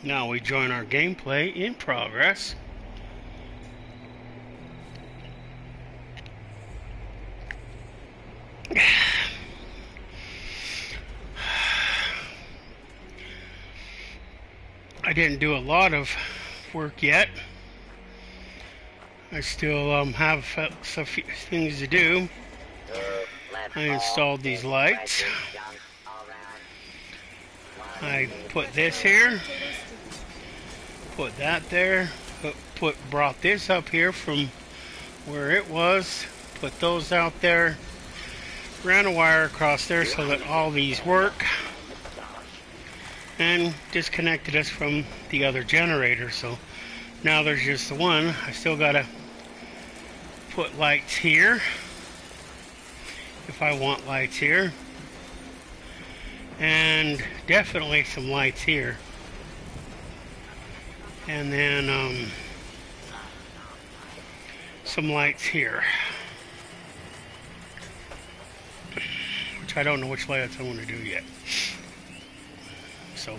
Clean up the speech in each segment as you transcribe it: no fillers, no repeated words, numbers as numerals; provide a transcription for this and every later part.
Now we join our gameplay in progress. I didn't do a lot of work yet. I still have some things to do. I installed these lights. I put this here, put that there, brought this up here from where it was, put those out there, ran a wire across there so that all these work, and disconnected us from the other generator. So now there's just the one. I still gotta put lights here if I want lights here, and definitely some lights here, and then some lights here, which I don't know which lights I want to do yet. So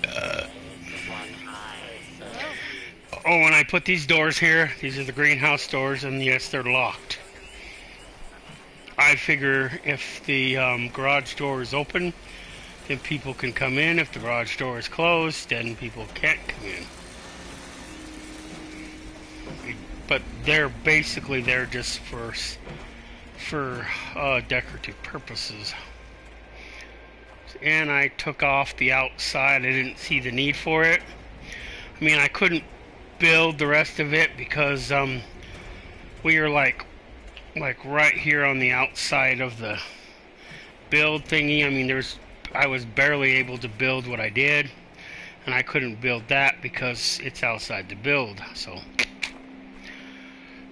oh, and I put these doors here. These are the greenhouse doors, and yes, they're locked. I figure if the garage door is open, then people can come in. If the garage door is closed, then people can't come in. But they're basically there just for decorative purposes. And I took off the outside. I didn't see the need for it. I mean, I couldn't build the rest of it because we are like right here on the outside of the build thingy. I mean, I was barely able to build what I did, and I couldn't build that because it's outside the build. So,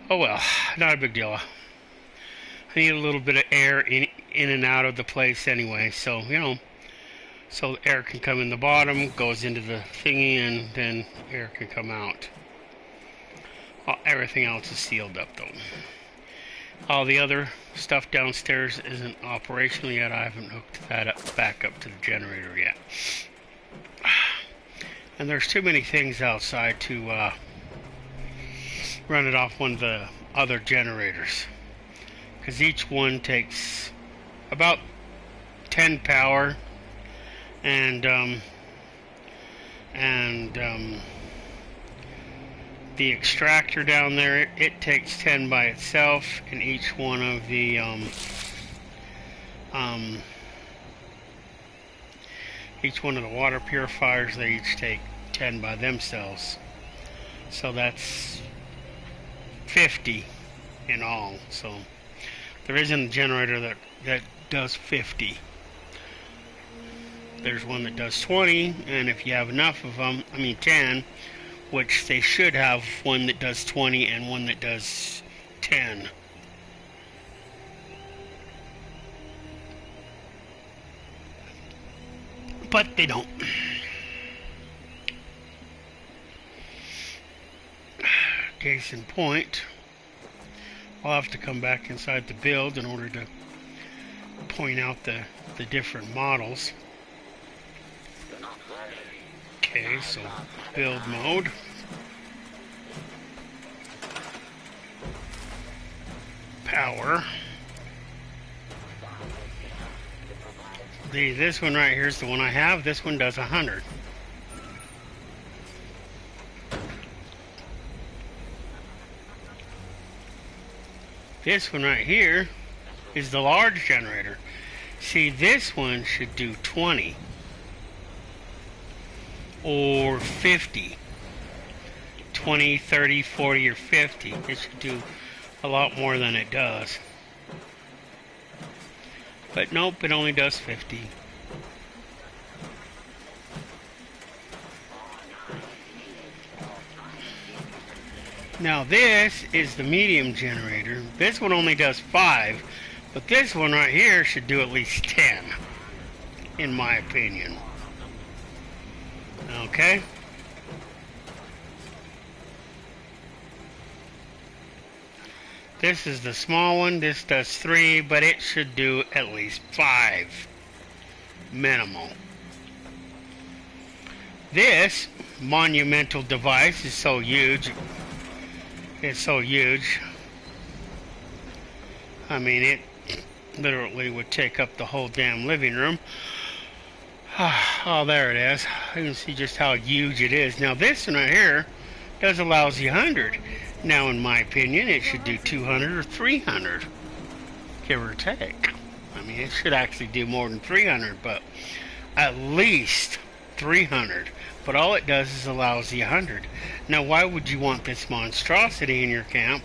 oh well, not a big deal. I need a little bit of air in and out of the place anyway, so you know, so air can come in the bottom, goes into the thingy, and then air can come out. Well, everything else is sealed up though. All the other stuff downstairs isn't operational yet. I haven't hooked that back up to the generator yet. And there's too many things outside to run it off one of the other generators, because each one takes about 10 power, and the extractor down there, it takes 10 by itself, and each one of the water purifiers, they each take 10 by themselves. So that's 50 in all. So there isn't a generator that does 50. There's one that does 20, and if you have enough of them, I mean 10, which they should have one that does 20 and one that does 10. But they don't. Case in point, I'll have to come back inside the build in order to point out the different models. Okay, so build mode. Power. This one right here is the one I have. This one does 100. This one right here is the large generator. See, this one should do 20 or 50. 20, 30, 40, or 50. It should do a lot more than it does. But nope, it only does 50. Now this is the medium generator. This one only does 5, but this one right here should do at least 10, in my opinion. Okay? This is the small one. This does 3, but it should do at least 5. Minimal. This monumental device is so huge. It's so huge. I mean, it literally would take up the whole damn living room. Oh, there it is. You can see just how huge it is. Now, this one right here does a lousy 100. Now, in my opinion, it should do 200 or 300, give or take. I mean, it should actually do more than 300, but at least 300. But all it does is a lousy 100. Now, why would you want this monstrosity in your camp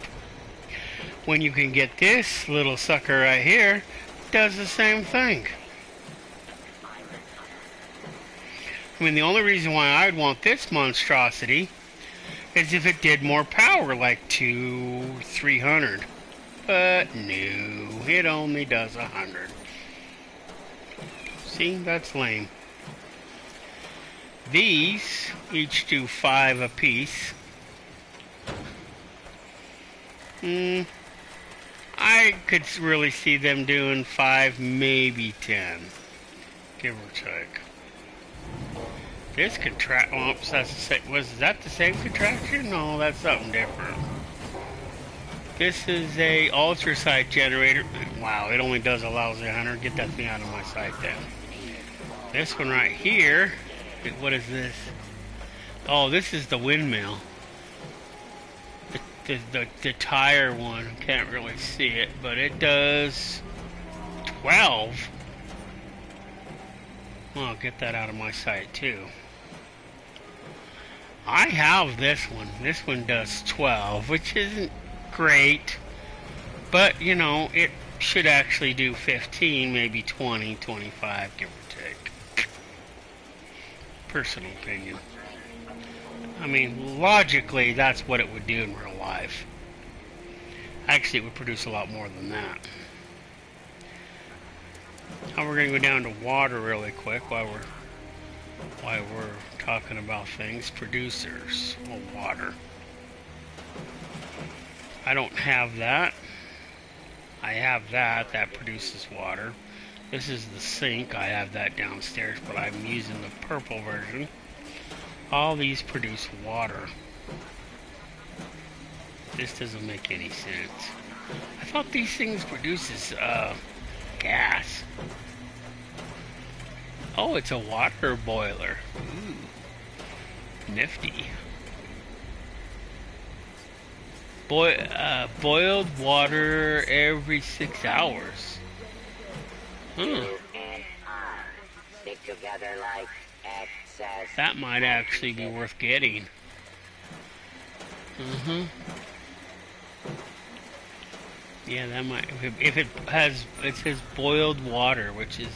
when you can get this little sucker right here? Does the same thing. I mean, the only reason why I'd want this monstrosity is if it did more power, like 300. But no, it only does 100. See, that's lame. These each do 5 apiece. I could really see them doing 5, maybe 10, give or take. This contract, oops, that's the same. Was that the same contraction? No, that's something different. This is a ultrasonic generator. Wow, it only does a lousy 100. Get that thing out of my sight then. This one right here, what is this? Oh, this is the windmill. The tire one, can't really see it, but it does 12. Well, I'll get that out of my sight too. I have this one. This one does 12, which isn't great, but you know, it should actually do 15, maybe 20, 25, give or take. Personal opinion. I mean, logically, that's what it would do in real life. Actually, it would produce a lot more than that. Now we're going to go down to water really quick while we're talking about things. Producers. Well, water. I don't have that. I have that. That produces water. This is the sink. I have that downstairs, but I'm using the purple version. All these produce water. This doesn't make any sense. I thought these things produces gas. Oh, it's a water boiler. Ooh, nifty. Boiled water every 6 hours. Stick together like excess. That might actually be worth getting. Yeah, that might. If it says boiled water, which is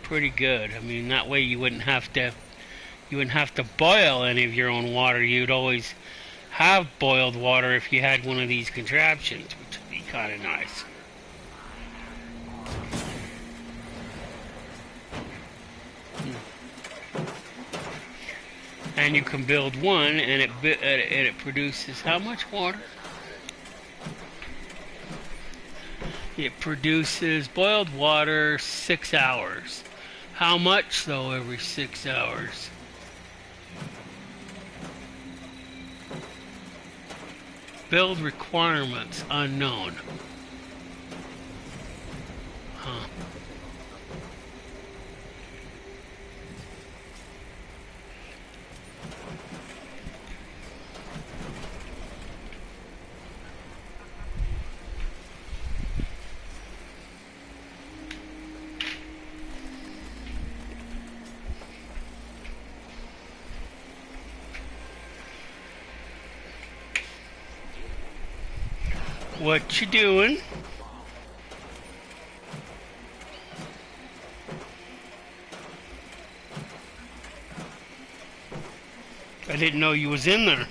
pretty good. I mean, that way you wouldn't have to boil any of your own water. You'd always have boiled water if you had one of these contraptions, which would be kind of nice. And you can build one, and it produces how much water? It produces boiled water 6 hours. How much though every 6 hours? Build requirements unknown. Huh. What you doing? I didn't know you was in there.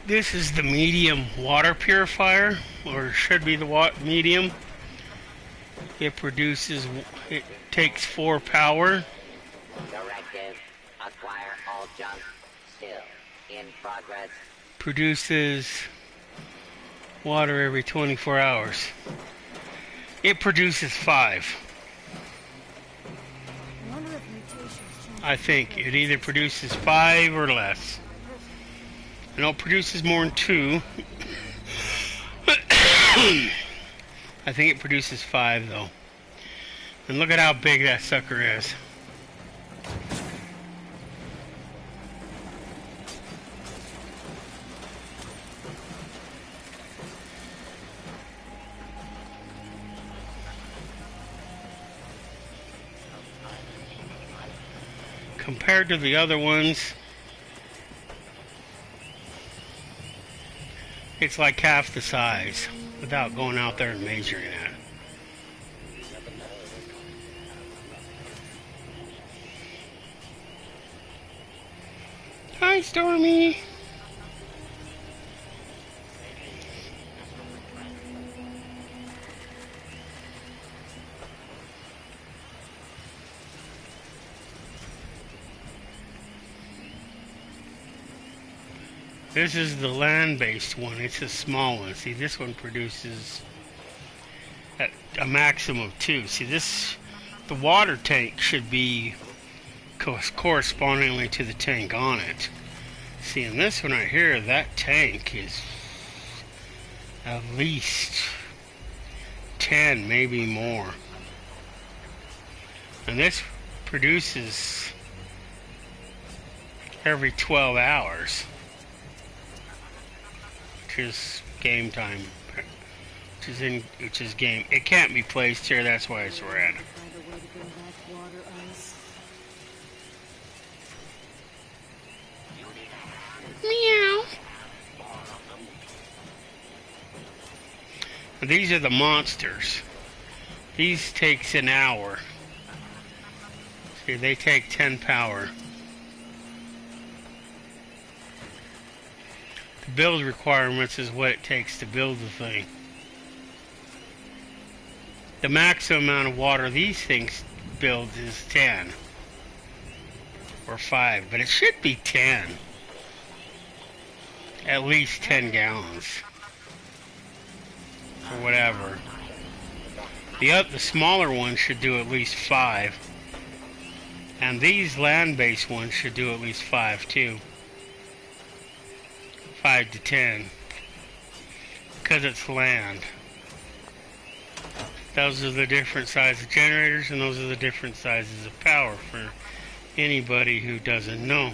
This is the medium water purifier, or should be the medium. It takes 4 power. Directive, acquire all junk, Still in progress. Produces water every 24 hours. It produces 5. I think it either produces 5 or less. I know it produces more than 2. I think it produces 5 though. And look at how big that sucker is. Compared to the other ones, it's like half the size without going out there and measuring it. Hi, Stormy. This is the land-based one. It's a small one. See, this one produces at a maximum of 2. See, the water tank should be correspondingly to the tank on it. See, in this one right here, that tank is at least 10, maybe more. And this produces every 12 hours. Is game time, which is game. It can't be placed here, that's why it's red. Meow. These are the monsters. These takes an hour. See, they take 10 power. Build requirements is what it takes to build the thing. The maximum amount of water these things build is 10 or 5, but it should be 10. At least 10 gallons or whatever. The smaller ones should do at least 5, and these land-based ones should do at least 5 too. 5 to 10 because it's land. Those are the different sizes of generators, and those are the different sizes of power for anybody who doesn't know.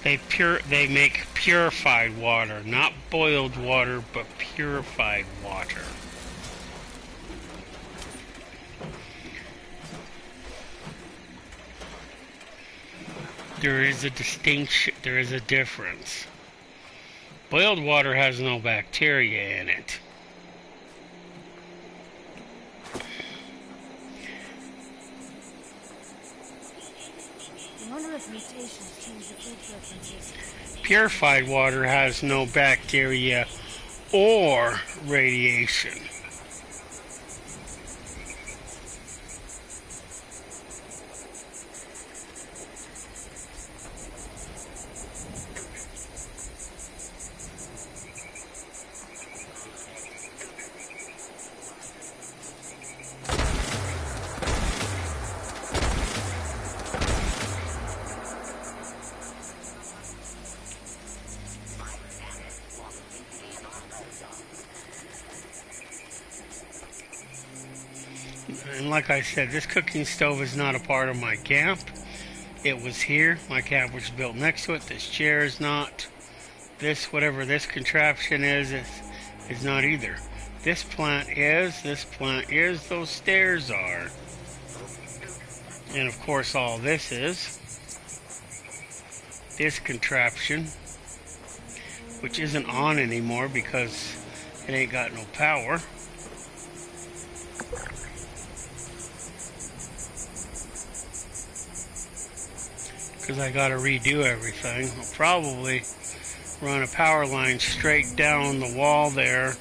They make purified water, not boiled water, but purified water. There is a distinction, there is a difference. Boiled water has no bacteria in it. I wonder if mutations change the food preferences. Purified water has no bacteria or radiation. And like I said, this cooking stove is not a part of my camp. It was here. My camp was built next to it. This chair is not. This, whatever this contraption is not either. This plant is, those stairs are. And of course all this is. This contraption, which isn't on anymore because it ain't got no power. Because I got to redo everything. I'll probably run a power line straight down the wall there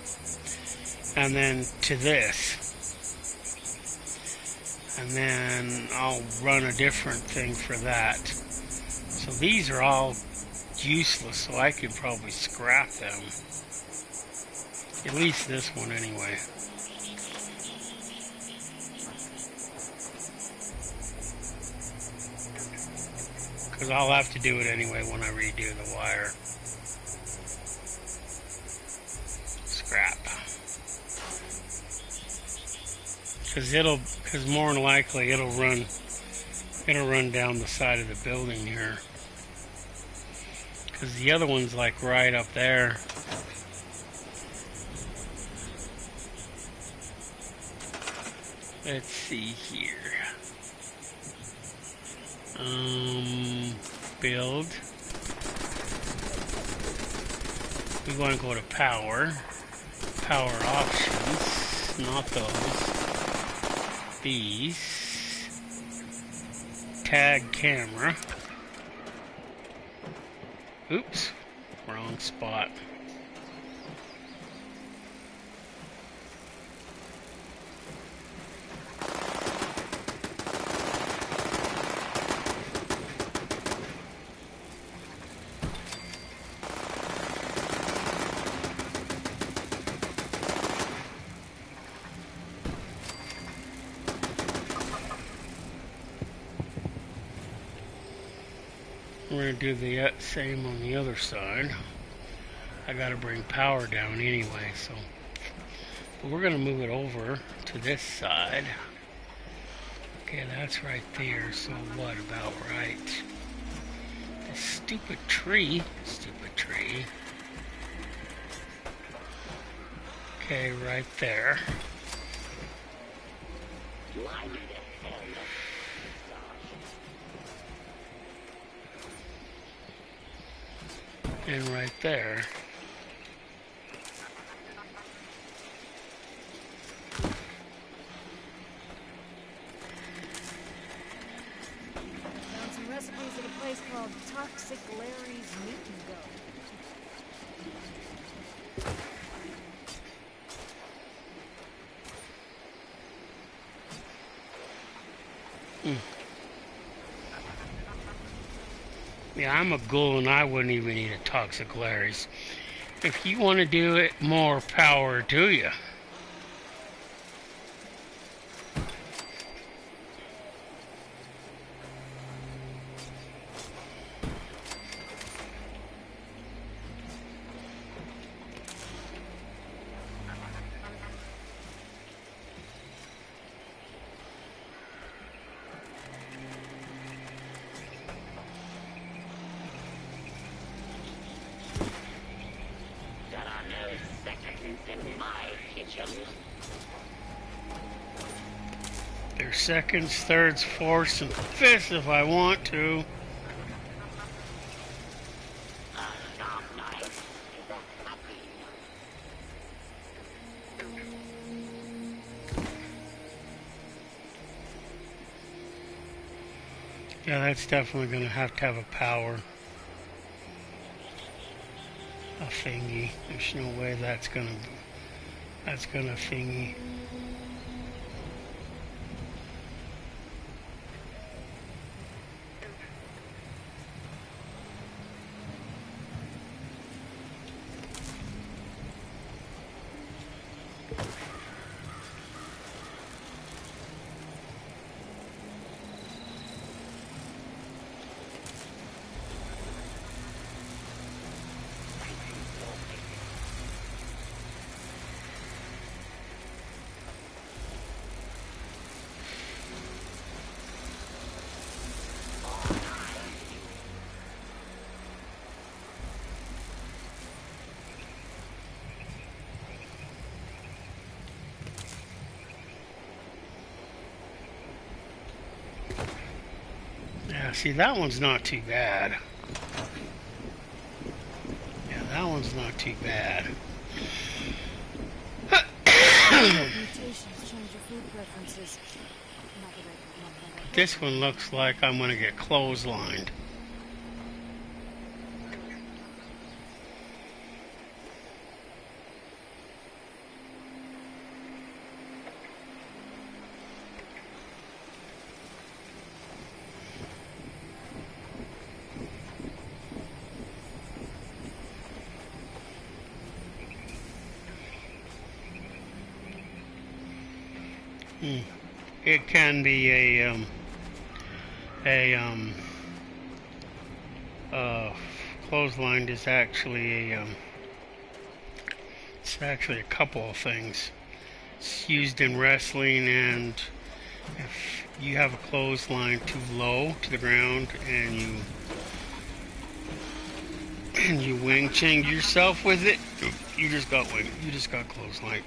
and then to this. and then I'll run a different thing for that. So these are all useless, so I could probably scrap them. At least this one anyway. Because I'll have to do it anyway when I redo the wire. Scrap. Because more than likely it'll run down the side of the building here. Because the other one's like right up there. Let's see here. Build. We want to go to power. Power options. Not those. These. Tag camera. Oops. Wrong spot. We're going to do the same on the other side. I got to bring power down anyway, so. But we're going to move it over to this side. Okay, that's right there, so what about right? This stupid tree. Stupid tree. Okay, right there. And right there. Found some recipes at a place called Toxic Larry's Meat and Go. Yeah, I'm a ghoul and I wouldn't even eat a Toxic Larry's. If you want to do it, more power to you. There's seconds, thirds, fourths, and fifths if I want to. Yeah, that's definitely going to have a power. A thingy. There's no way that's gonna thingy. Yeah, see, that one's not too bad. Yeah, that one's not too bad. Mutations change your food preferences. Not that I This one looks like I'm going to get clotheslined. Hmm. It can be a uh, clothesline is actually it's actually a couple of things. It's used in wrestling, and if you have a clothesline too low to the ground and you wing change yourself with it, you just got clotheslined.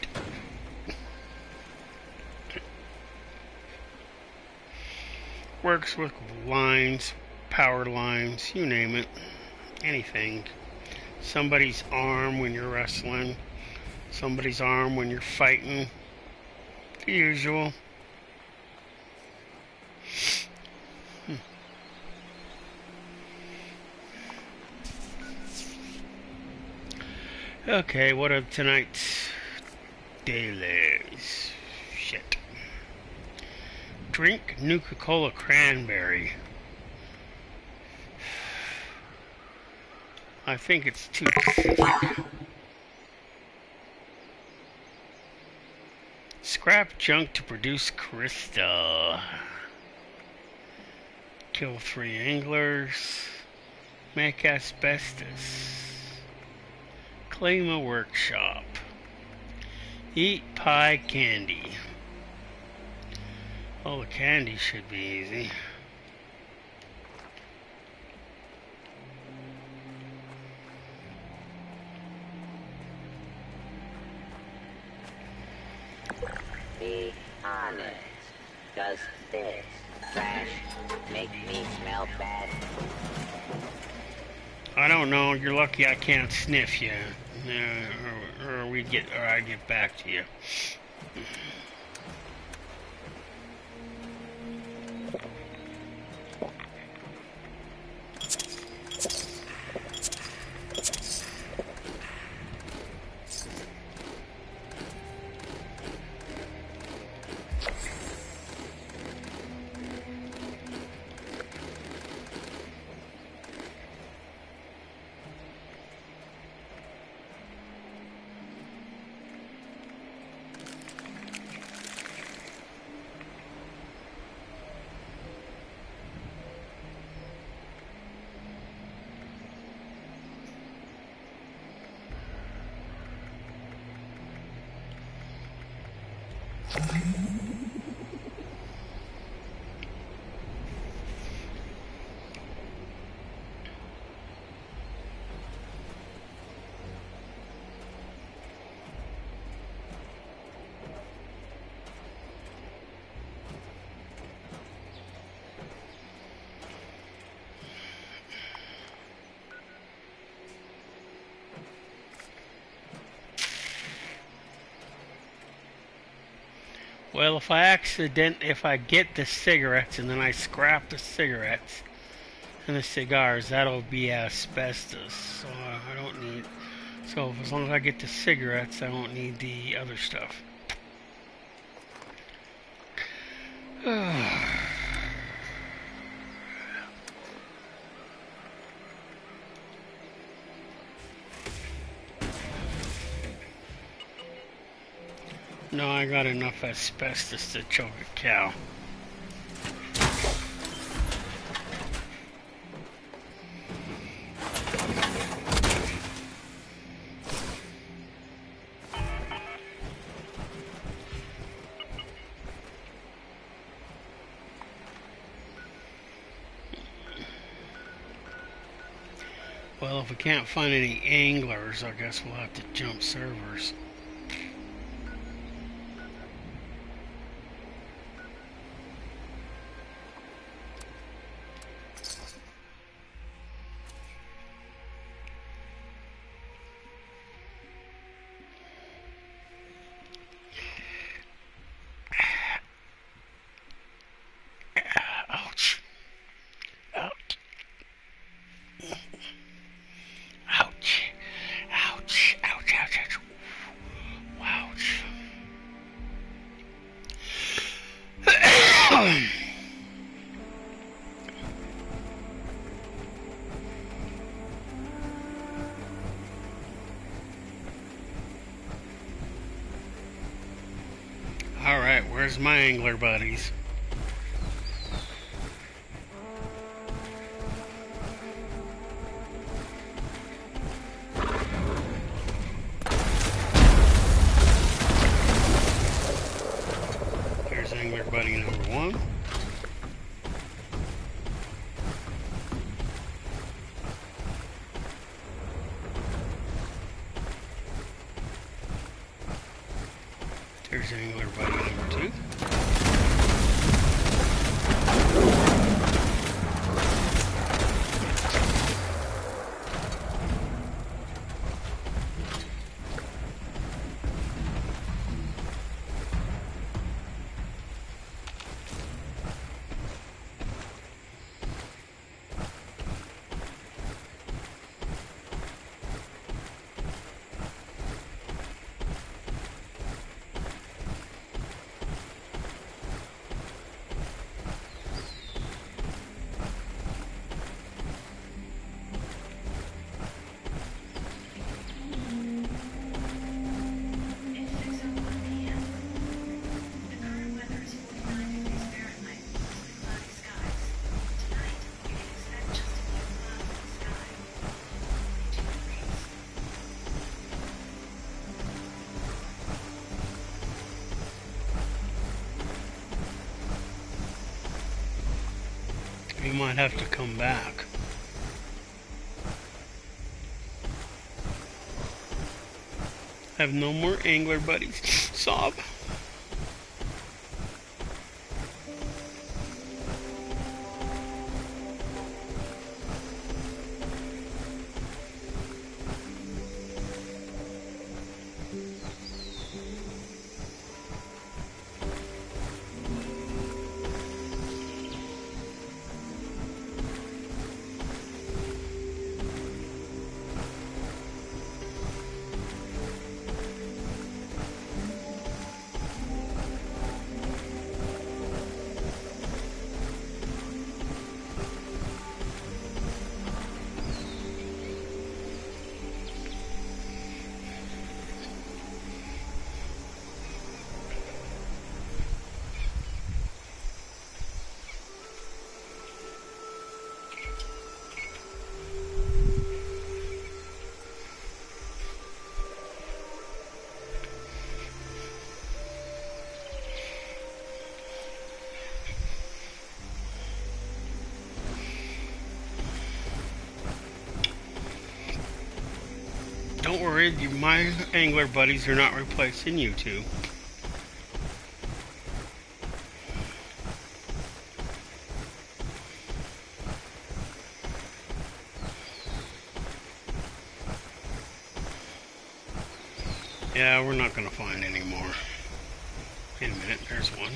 Works with lines, power lines, you name it, anything. Somebody's arm when you're wrestling, somebody's arm when you're fighting, the usual. Okay, what are tonight's dailies? Shit. Drink Nuka-Cola cranberry. I think it's too specific. Scrap junk to produce crystal. Kill 3 anglers. Make asbestos. Claim a workshop. Eat pie candy. Oh, the candy should be easy. Be honest. Does this trash make me smell bad? I don't know. You're lucky I can't sniff you, or I get back to you. Well, if I get the cigarettes and then I scrap the cigarettes and the cigars, that'll be asbestos. So I don't need. So as long as I get the cigarettes, I won't need the other stuff. No, I got enough asbestos to choke a cow. Well, if we can't find any anglers, I guess we'll have to jump servers. Ouch. Ouch. Ouch. Ouch. Ouch. Ouch. Ouch. There's my angler buddies. Here's angler buddy number 1. There's angler buddy number 2. You might have to come back. Have no more angler buddies. Sob. Don't worry, my angler buddies are not replacing you two. Yeah, we're not going to find any more. Wait a minute, there's one.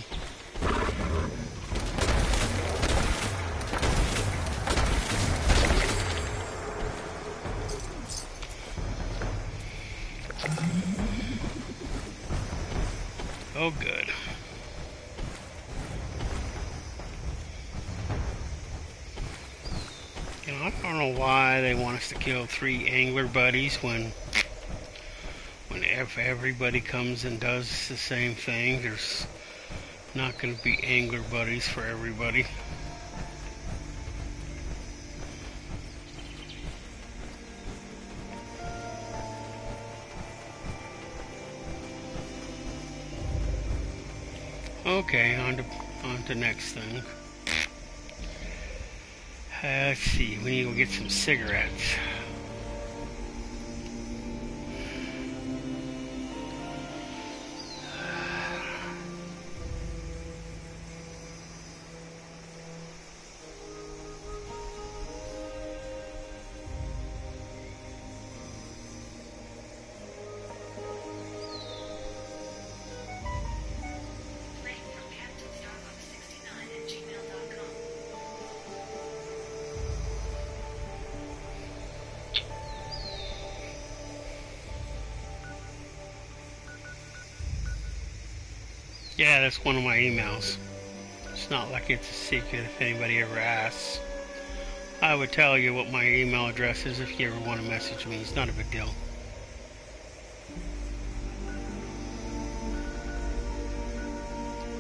Oh, good. You know, I don't know why they want us to kill 3 angler buddies when if everybody comes and does the same thing, there's not going to be angler buddies for everybody. Okay, on to next thing. Let's see, we need to go get some cigarettes. Yeah, that's one of my emails. It's not like it's a secret if anybody ever asks. I would tell you what my email address is if you ever want to message me. It's not a big deal.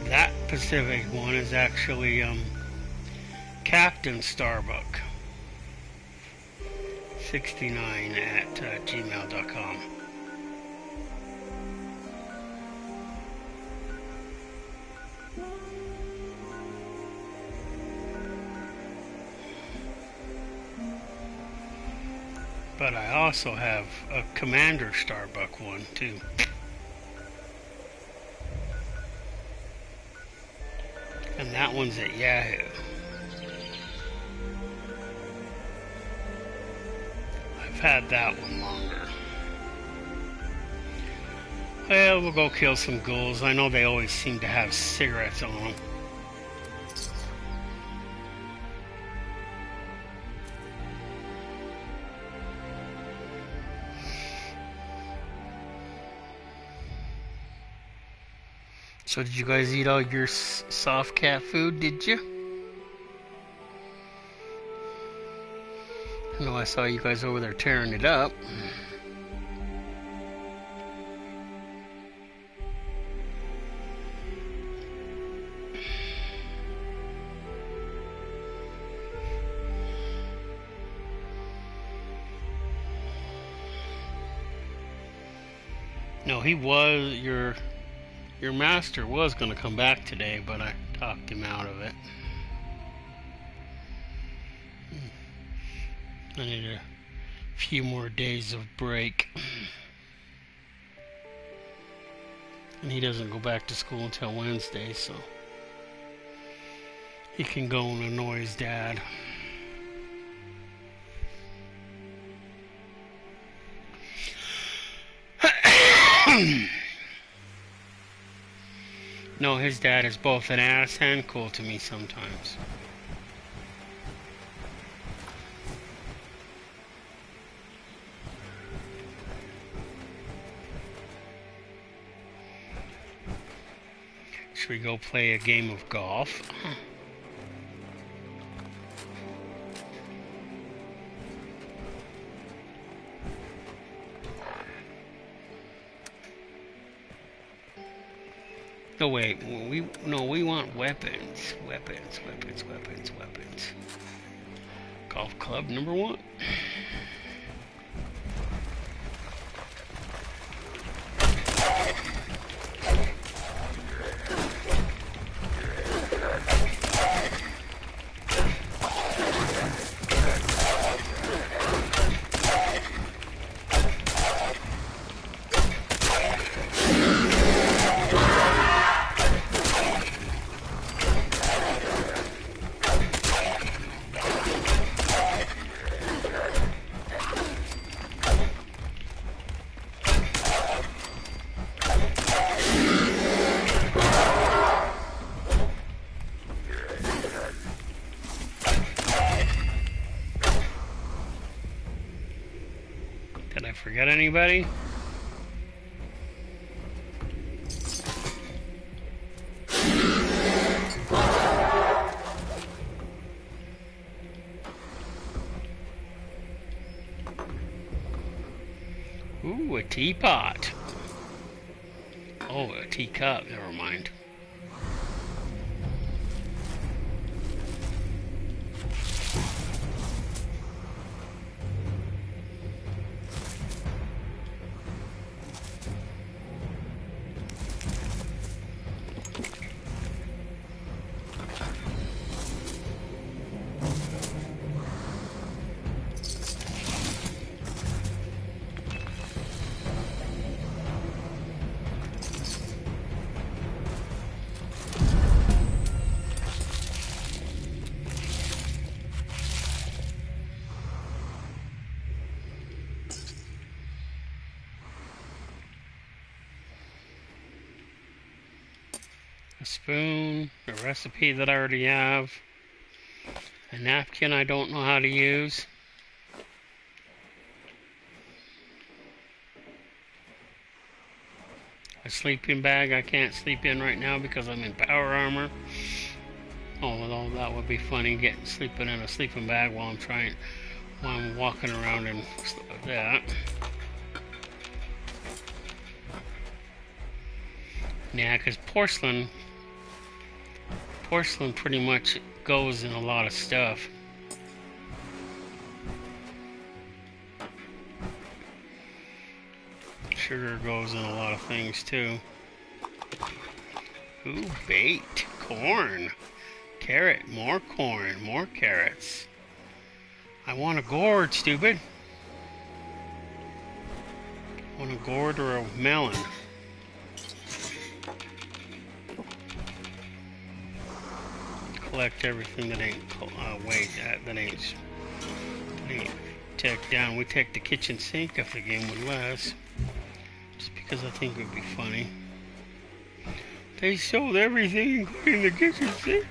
That Pacific one is actually Captain Starbuck 69 at gmail.com. But I also have a Commander Starbuck one too. And that one's at Yahoo. I've had that one longer. Well, we'll go kill some ghouls. I know they always seem to have cigarettes on them. So did you guys eat all your soft cat food, did you? I know I saw you guys over there tearing it up. No, he was your master was going to come back today, but I talked him out of it. I need a few more days of break. And he doesn't go back to school until Wednesday, so he can go and annoy his dad. No, his dad is both an ass and cool to me sometimes. Should we go play a game of golf? No, wait, we want weapons. Weapons. Golf club number 1. Did I forget anybody? Ooh, a teapot. Oh, a teacup, never mind. A spoon, a recipe that I already have, a napkin I don't know how to use, a sleeping bag I can't sleep in right now because I'm in power armor. Oh, well, that would be funny, sleeping in a sleeping bag while I'm walking around and stuff like that. Yeah, because porcelain Porcelain pretty much goes in a lot of stuff. Sugar goes in a lot of things too. Ooh, bait. Corn. Carrot. More corn. More carrots. I want a gourd, stupid. I want a gourd or a melon. Collect everything that ain't that ain't take down. We take the kitchen sink if the game would last. Just because I think it would be funny. They sold everything including the kitchen sink.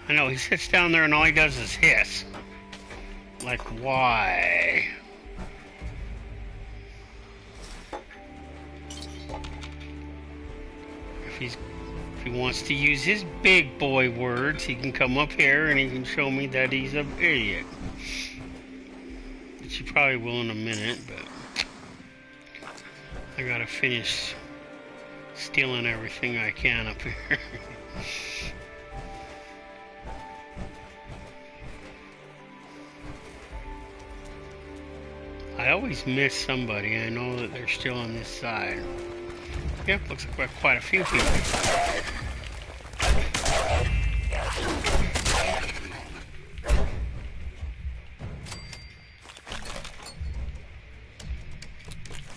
I know, he sits down there and all he does is hiss. Like, why? If he wants to use his big boy words, he can come up here and he can show me that he's an idiot. Which he probably will in a minute, but I gotta finish stealing everything I can up here. I always miss somebody. I know that they're still on this side. Yep, looks like quite a few people.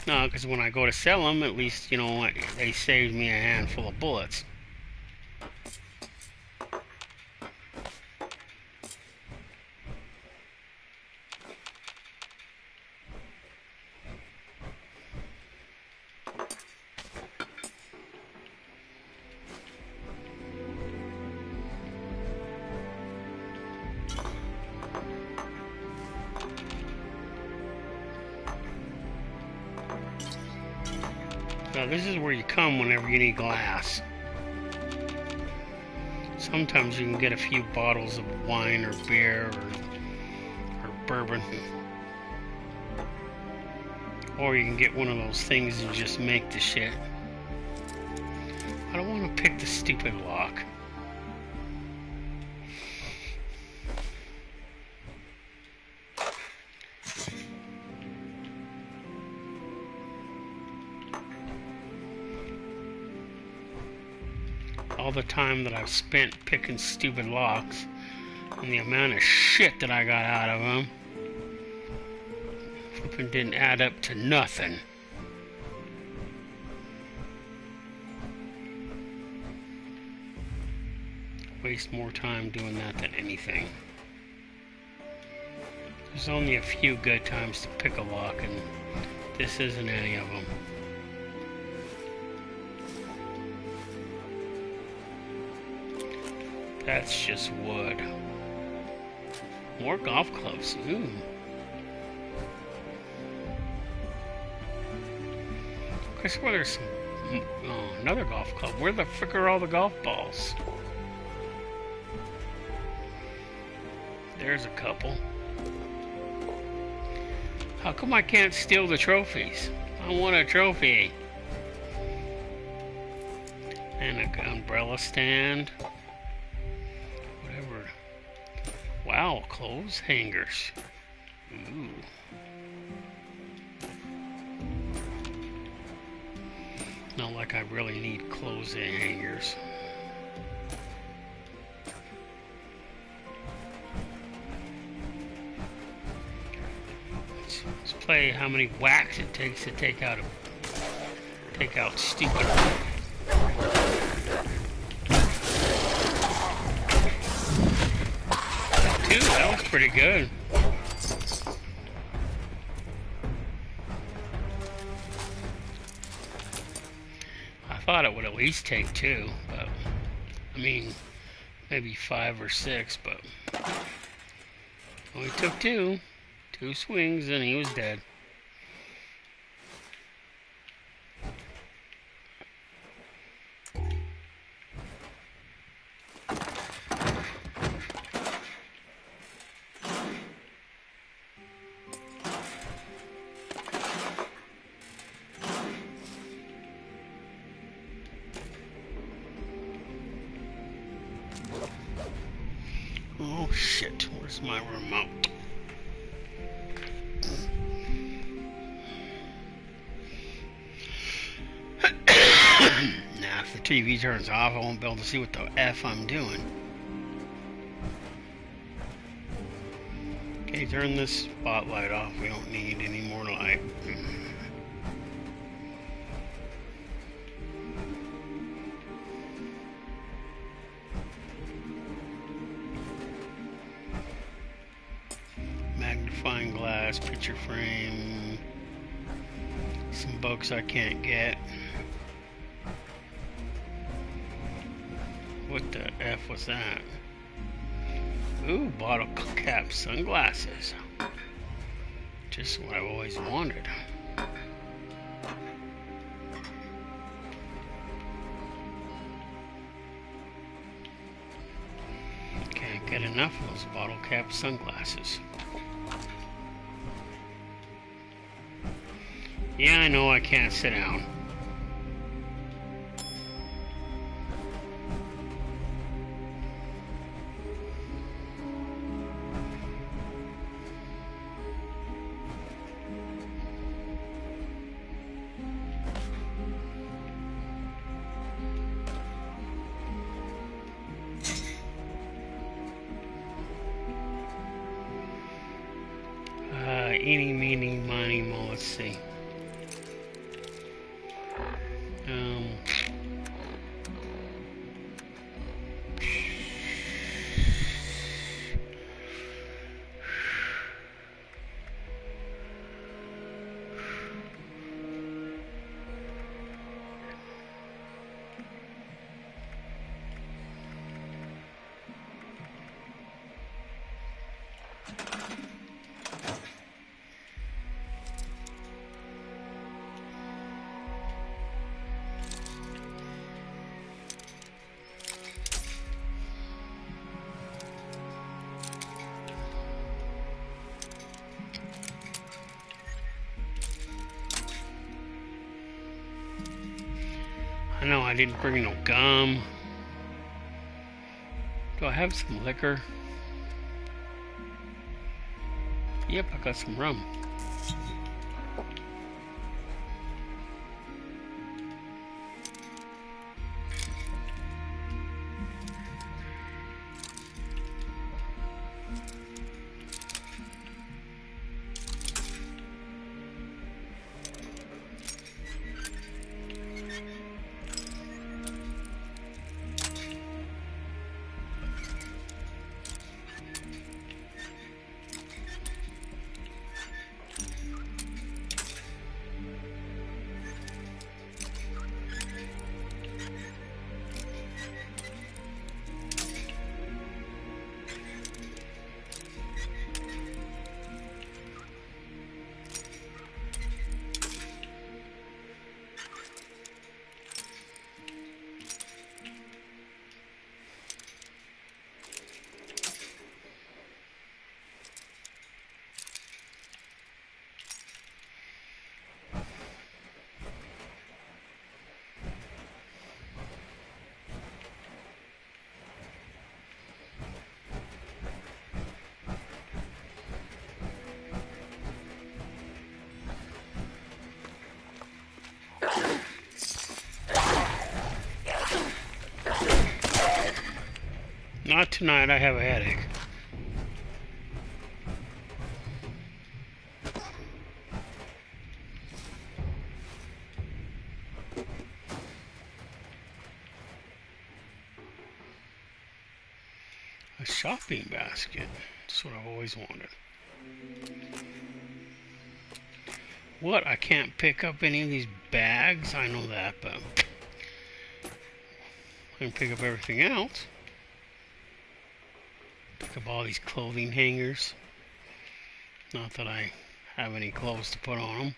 No, because when I go to sell them, at least, you know, they saved me a handful of bullets. Now this is where you come whenever you need glass. Sometimes you can get a few bottles of wine or beer or bourbon. Or you can get one of those things and just make the shit. I don't want to pick the stupid lock. All the time that I've spent picking stupid locks and the amount of shit that I got out of them flipping didn't add up to nothing. Waste more time doing that than anything. There's only a few good times to pick a lock, and this isn't any of them. That's just wood. More golf clubs. Ooh. I swear there's some... Oh, another golf club. Where the frick are all the golf balls? There's a couple. How come I can't steal the trophies? I want a trophy. And an umbrella stand. Whatever. Wow, clothes hangers. Ooh. Not like I really need clothes hangers. Let's play how many whacks it takes to take out stupid. Two, that was pretty good. thought it would at least take 2, but I mean, maybe 5 or 6, but only took 2. 2 swings and he was dead. Oh shit, where's my remote? Now, if the TV turns off, I won't be able to see what the F I'm doing. Okay, turn this spotlight off. We don't need any more light. Magnifying glass, picture frame, some books I can't get. What the F was that? Ooh, bottle cap sunglasses. Just what I've always wanted. Can't get enough of those bottle cap sunglasses. Yeah, I know I can't sit down. Eeny, meeny, miny, mo, let's see. I know I didn't bring no gum. Do I have some liquor? Yep, I got some rum. Not tonight, I have a headache. A shopping basket. That's what I've always wanted. What? I can't pick up any of these bags? I know that, but I can pick up everything else. Pick up all these clothing hangers. Not that I have any clothes to put on them.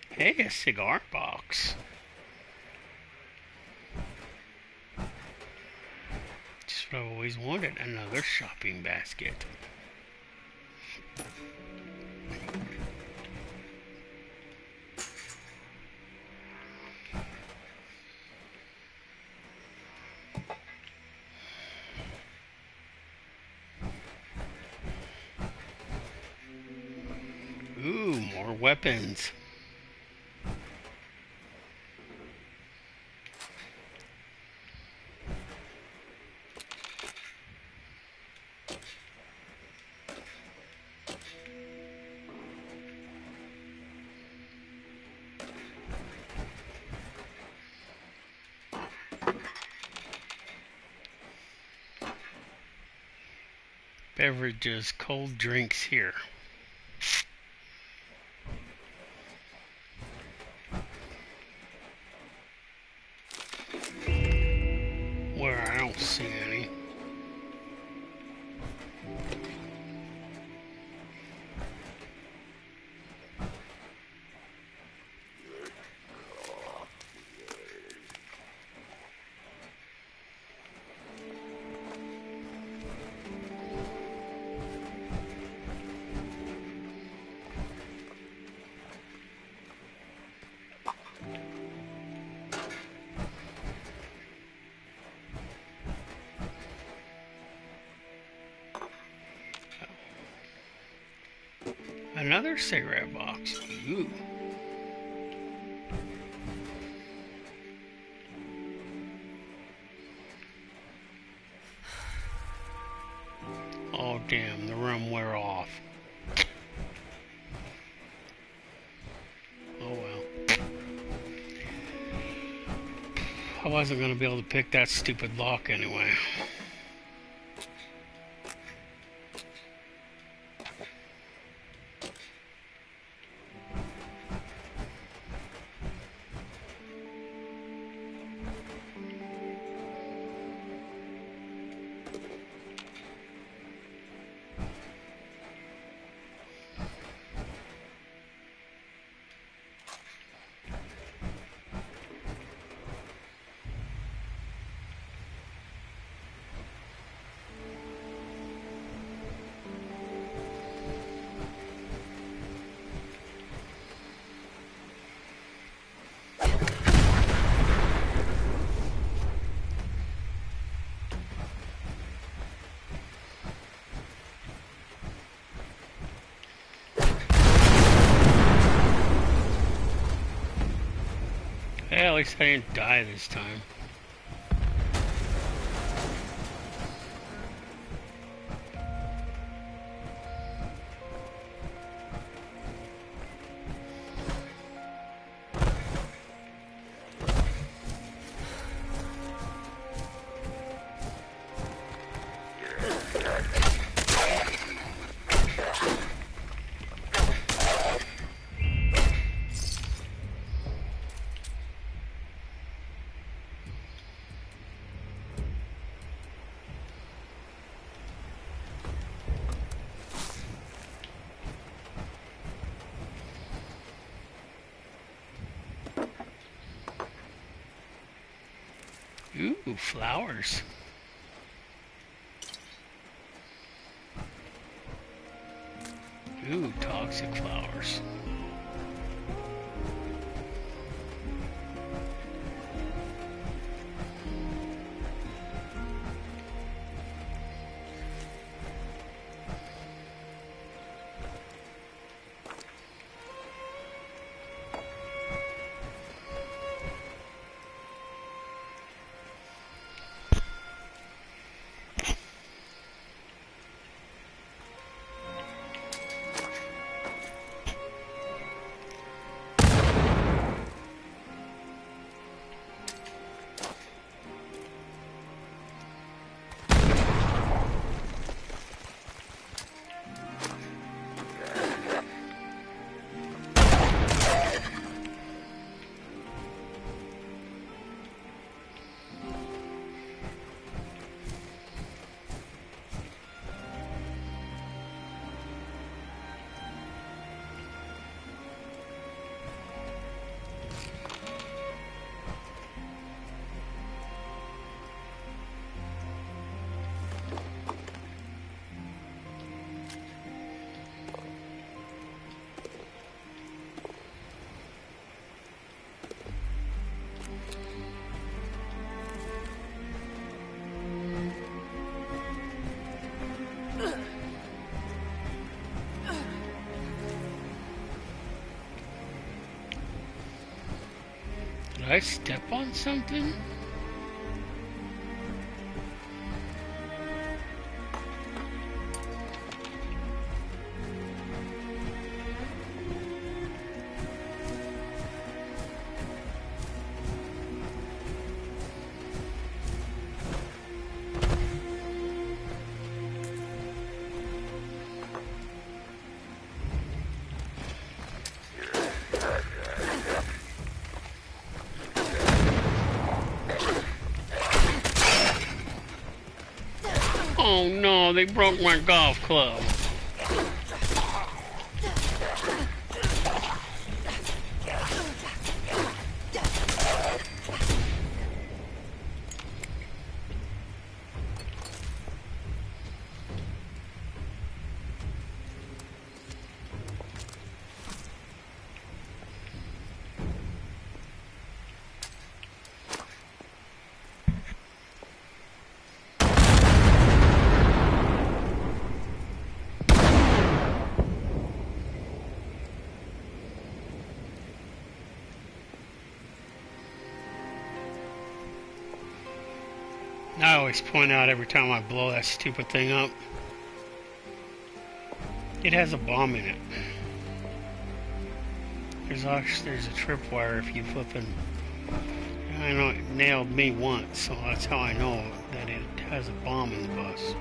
Hey, a cigar box. Just what I've always wanted, another shopping basket. Ooh, more weapons. Beverages, cold drinks here. Where I don't see any. Another cigarette box. Ooh. Oh damn, the rum wear off. Oh well. I wasn't going to be able to pick that stupid lock anyway. Hey, at least I didn't die this time. Ooh, flowers. Ooh, toxic flowers. Did I step on something? Oh no, they broke my golf club. I always point out every time I blow that stupid thing up, it has a bomb in it. There's a tripwire if you flipping. I know it nailed me once, so that's how I know that it has a bomb in the bus.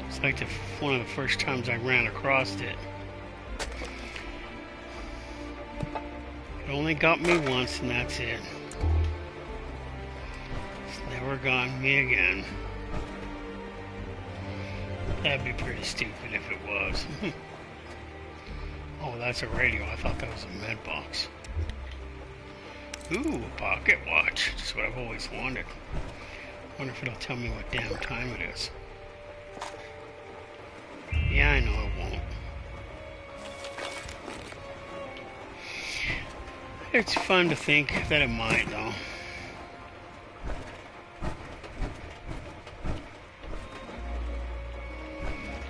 It's like one of the first times I ran across it. It only got me once, and that's it. It's never gotten me again. That'd be pretty stupid if it was. Oh, that's a radio. I thought that was a med box. Ooh, a pocket watch. Just what I've always wanted. Wonder if it'll tell me what damn time it is. Yeah, I know it won't. It's fun to think that it might, though.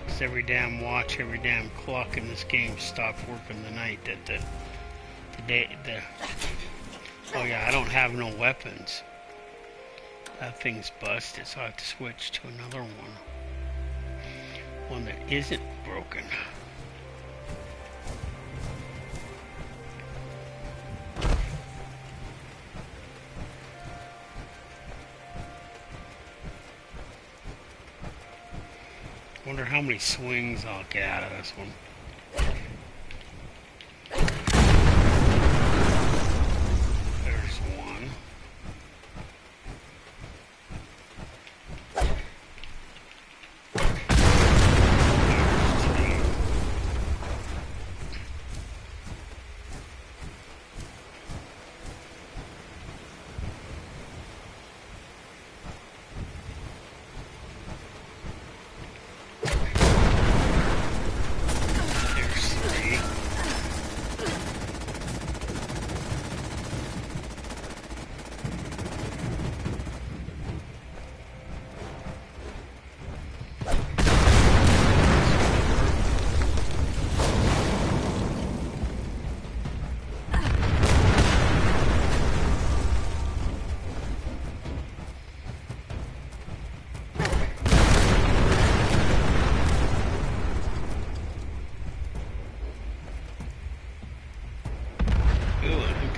Because every damn watch, every damn clock in this game stopped working the night that oh yeah, I don't have no weapons. That thing's busted, so I have to switch to another one. One that isn't broken. Wonder how many swings I'll get out of this one. There's one.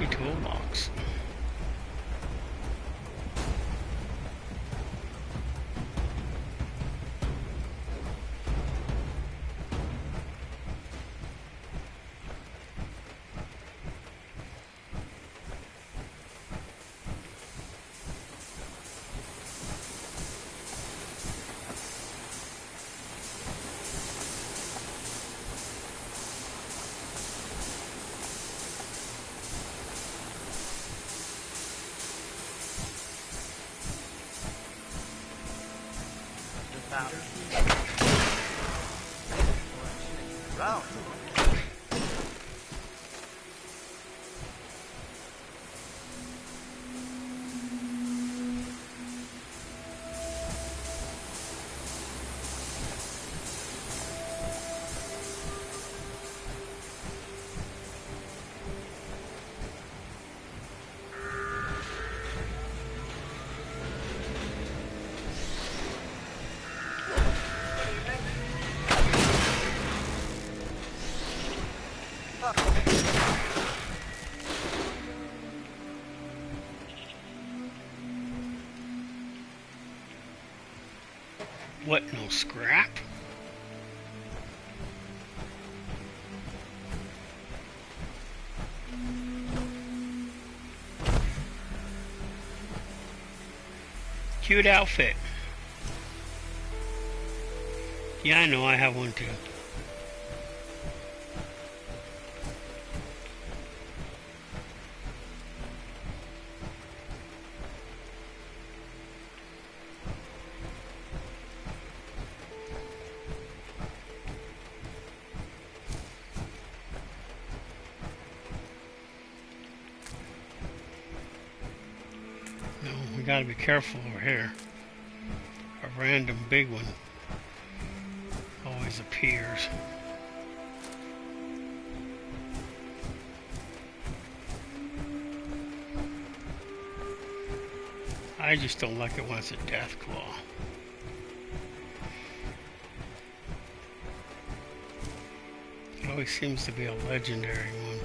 Toolbox. Round. What? No scrap? Cute outfit. Yeah, I know, I have one too. No, we gotta be careful over here. A random big one always appears. I just don't like it when it's a death claw. It always seems to be a legendary one.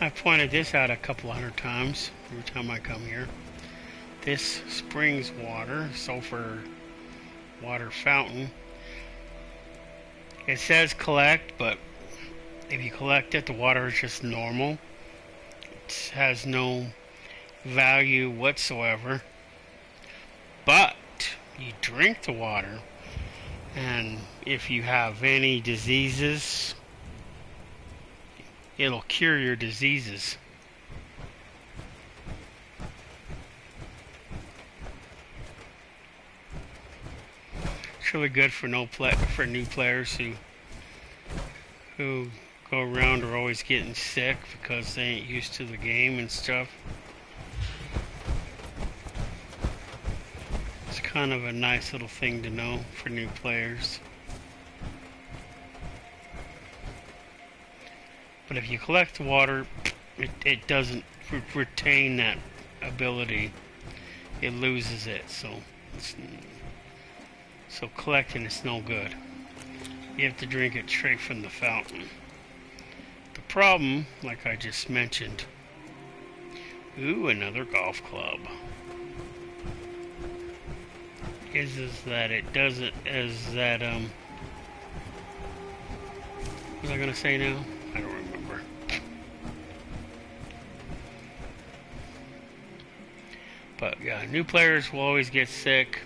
I've pointed this out a couple hundred times every time I come here. This springs water, sulfur water fountain. It says collect, but if you collect it, the water is just normal. It has no value whatsoever. But you drink the water, and if you have any diseases, it'll cure your diseases. It's really good for new players who go around are always getting sick because they ain't used to the game and stuff. It's kind of a nice little thing to know for new players. But if you collect the water, it doesn't retain that ability. It loses it, so collecting is no good. You have to drink it straight from the fountain. The problem, like I just mentioned, ooh, another golf club, is that it doesn't, what was I gonna say now? I don't remember. But yeah, new players will always get sick.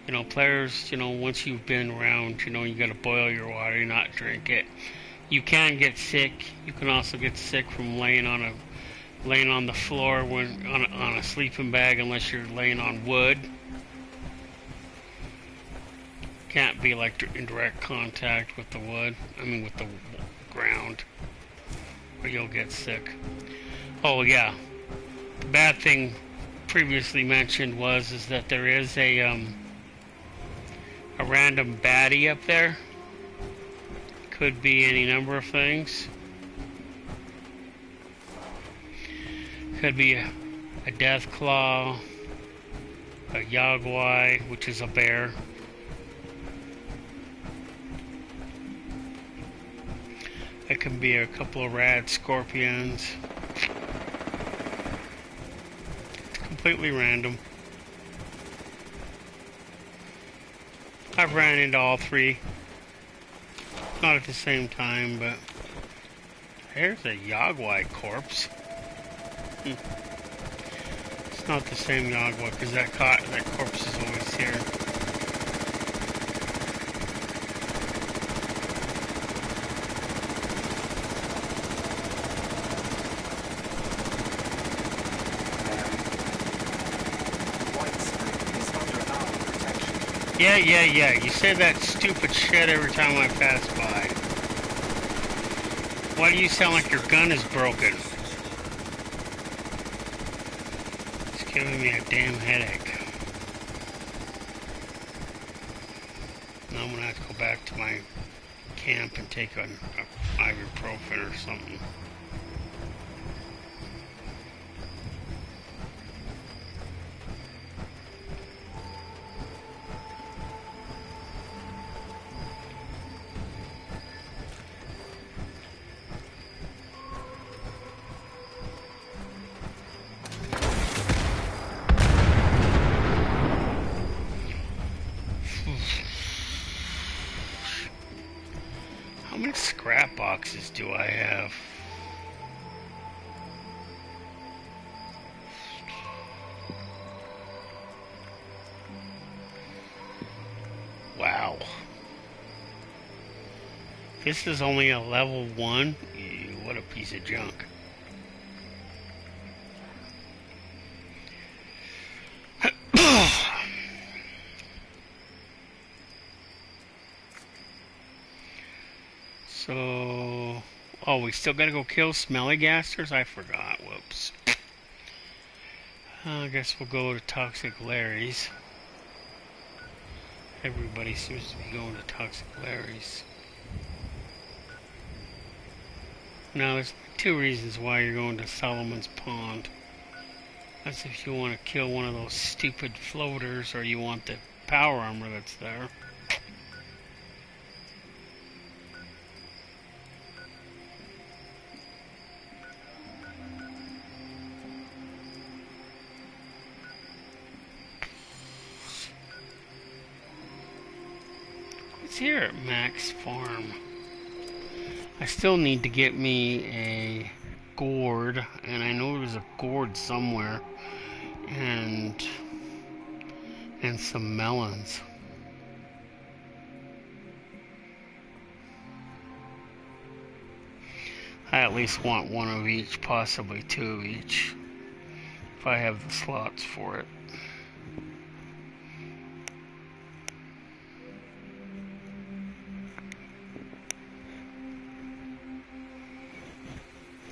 You know, players, you know, once you've been around, you know, you gotta boil your water, not drink it. You can get sick. You can also get sick from laying on the floor when on a sleeping bag, unless you're laying on wood. Can't be like in direct contact with the wood. I mean, with the ground, or you'll get sick. Oh yeah, the bad thing previously mentioned is that there is a random baddie up there. Could be any number of things. Could be a death claw, a yagwai, which is a bear. It can be a couple of rad scorpions. It's completely random. I've ran into all three. Not at the same time, but there's a Yagwai corpse. It's not the same Yagwai because that corpse is always here. Yeah. You say that stupid shit every time I pass by. Why do you sound like your gun is broken? It's giving me a damn headache. Now I'm gonna have to go back to my camp and take an ibuprofen or something. scrap boxes do I have? Wow. This is only a level 1? Ew, what a piece of junk. So... Oh, we still gotta go kill smelly gasters? I forgot. Whoops. I guess we'll go to Toxic Larry's. Everybody seems to be going to Toxic Larry's. Now, there's two reasons why you're going to Solomon's Pond. That's if you want to kill one of those stupid floaters, or you want the power armor that's there. It's here at Max Farm. I still need to get me a gourd, and I know there's a gourd somewhere, and some melons. I at least want one of each, possibly two of each, if I have the slots for it.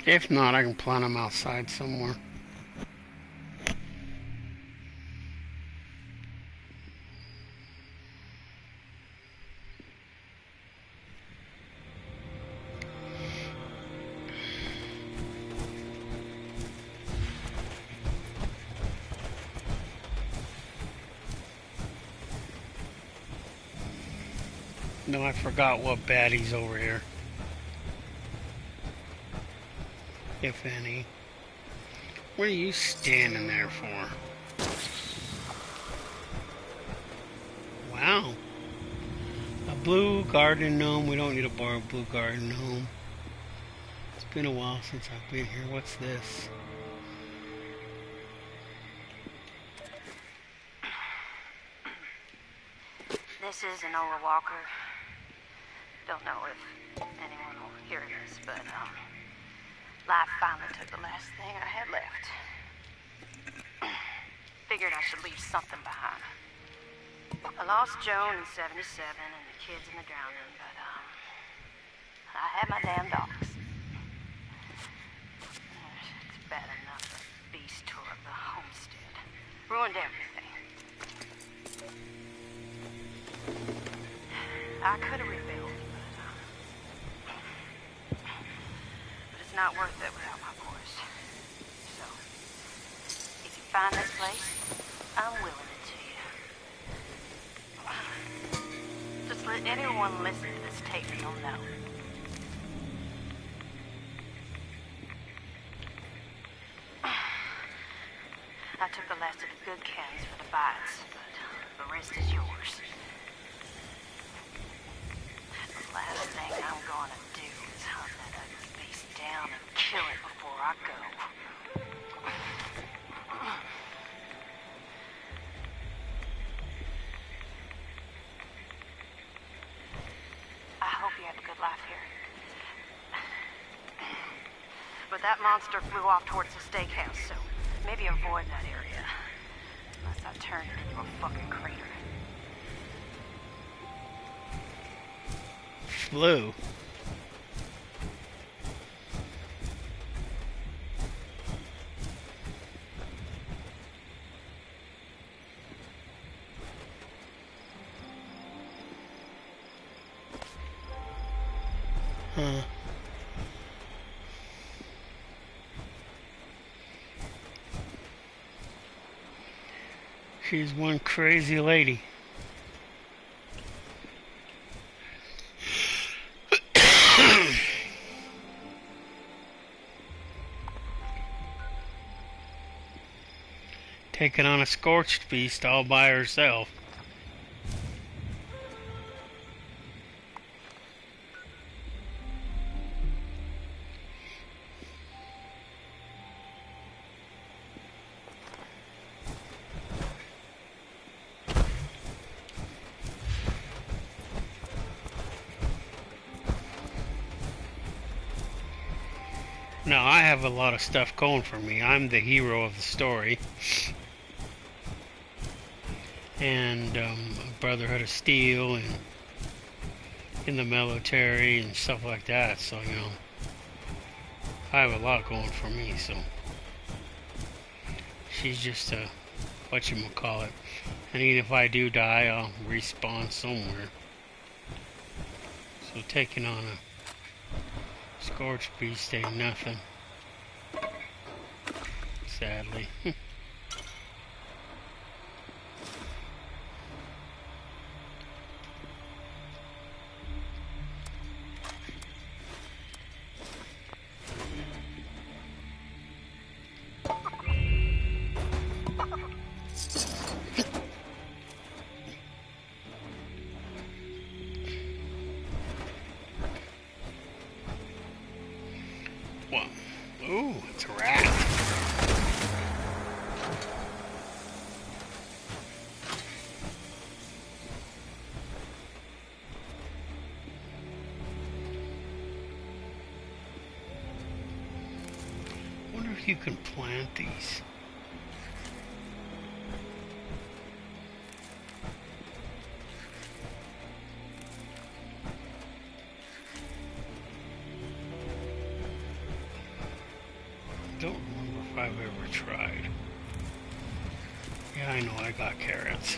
If not, I can plant them outside somewhere. No, I forgot what baddie's over here. If any. What are you standing there for? Wow. A blue garden gnome. We don't need a blue garden gnome. It's been a while since I've been here. What's this? This is Enola Walker. Don't know if anyone will hear this, but life finally took the last thing I had left. Figured I should leave something behind. I lost Joan in '77 and the kids in the drowning, but I had my damn dogs. It's bad enough the beast tore up the homestead. Ruined everything. I could have rebuilt, but it's not worth it without my boys. So, if you find this place, I'm willing it to you. Just let anyone listen to this tape and you'll know. I took the last of the good cans for the bites, but the rest is yours. The last thing I'm gonna do is hunt that ugly beast down and kill it before I go. I hope you have a good life here. But that monster flew off towards the steakhouse, so maybe avoid that area. Unless I turn it into a fucking crater. Flew. Huh. She's one crazy lady. Taking on a scorched beast all by herself. Now, I have a lot of stuff going for me. I'm the hero of the story. And Brotherhood of Steel and in the military and stuff like that. So, you know, I have a lot going for me. So, she's just a, whatchamacallit. And even if I do die, I'll respawn somewhere. So, taking on a Scorched Beast ain't nothing. Sadly. Well, ooh, it's a rat. Wonder if you can plant these. Don't remember if I've ever tried. Yeah, I know I got carrots.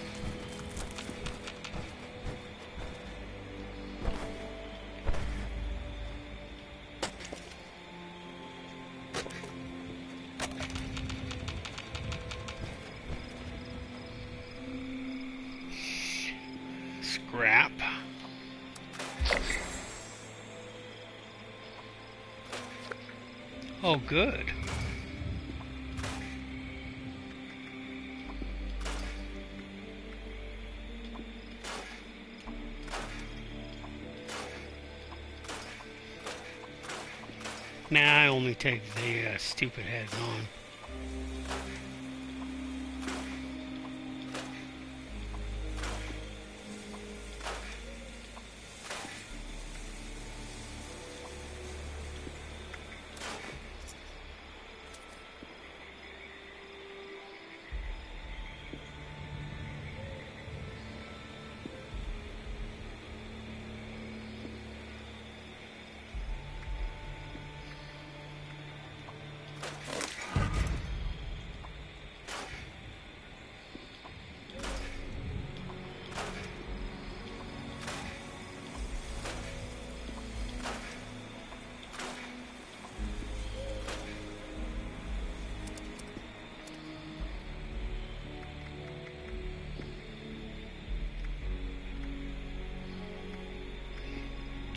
Scrap. Oh, good. Nah, I only take the stupid heads on.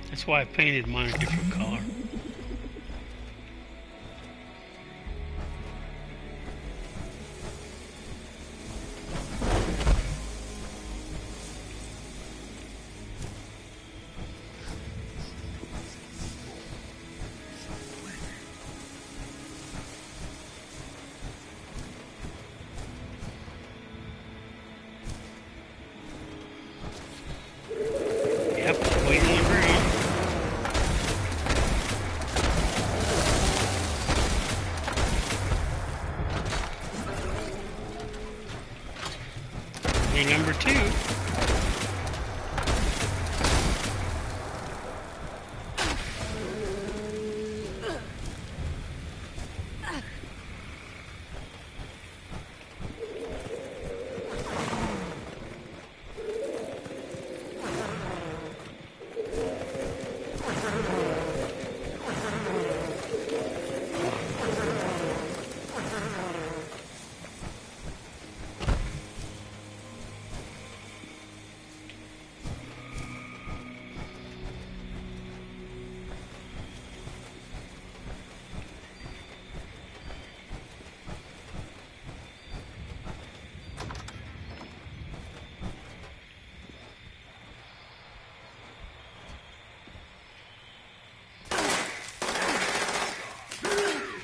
That's why I painted mine a different color. Yep, waiting in the room. And number 2.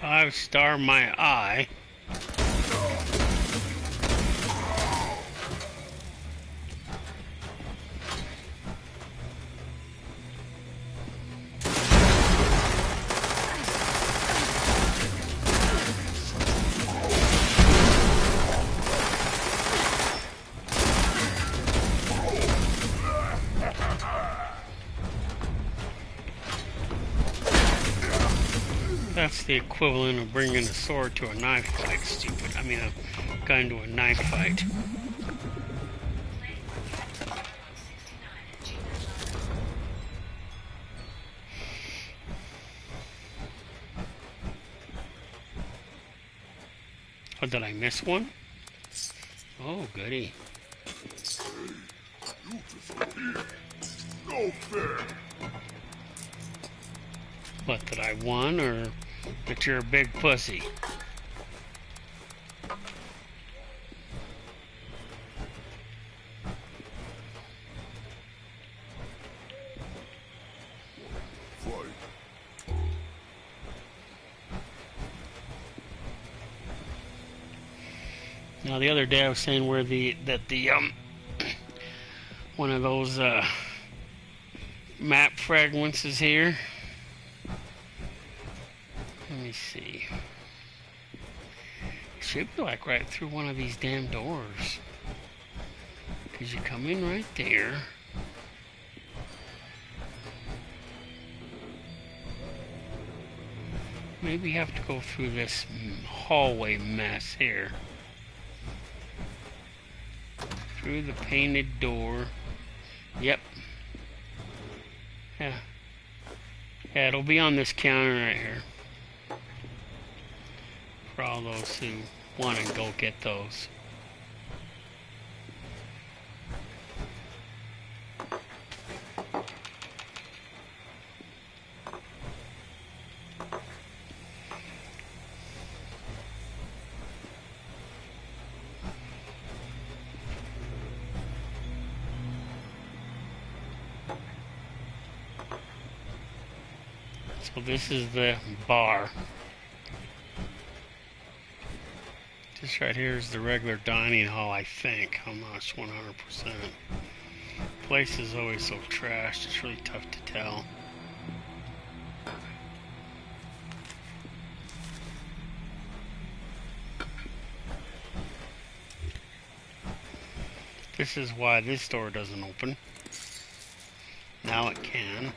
Five-star my eye. that's the equivalent of bringing a sword to a knife fight, stupid. I mean, a gun to a knife fight. Oh, did I miss one? Oh, goody. No fair. What, that I won, or that you're a big pussy? Now the other day I was saying where that the one of those map fragments is here. Let me see. It should be like right through one of these damn doors. Cause you come in right there. Maybe you have to go through this hallway mess here. Through the painted door. Yep. Yeah. Yeah, it'll be on this counter right here. For all those who want to go get those. So this is the bar. This right here is the regular dining hall, I think. I'm not 100%. Place is always so trashed, it's really tough to tell. This is why this door doesn't open. Now it can.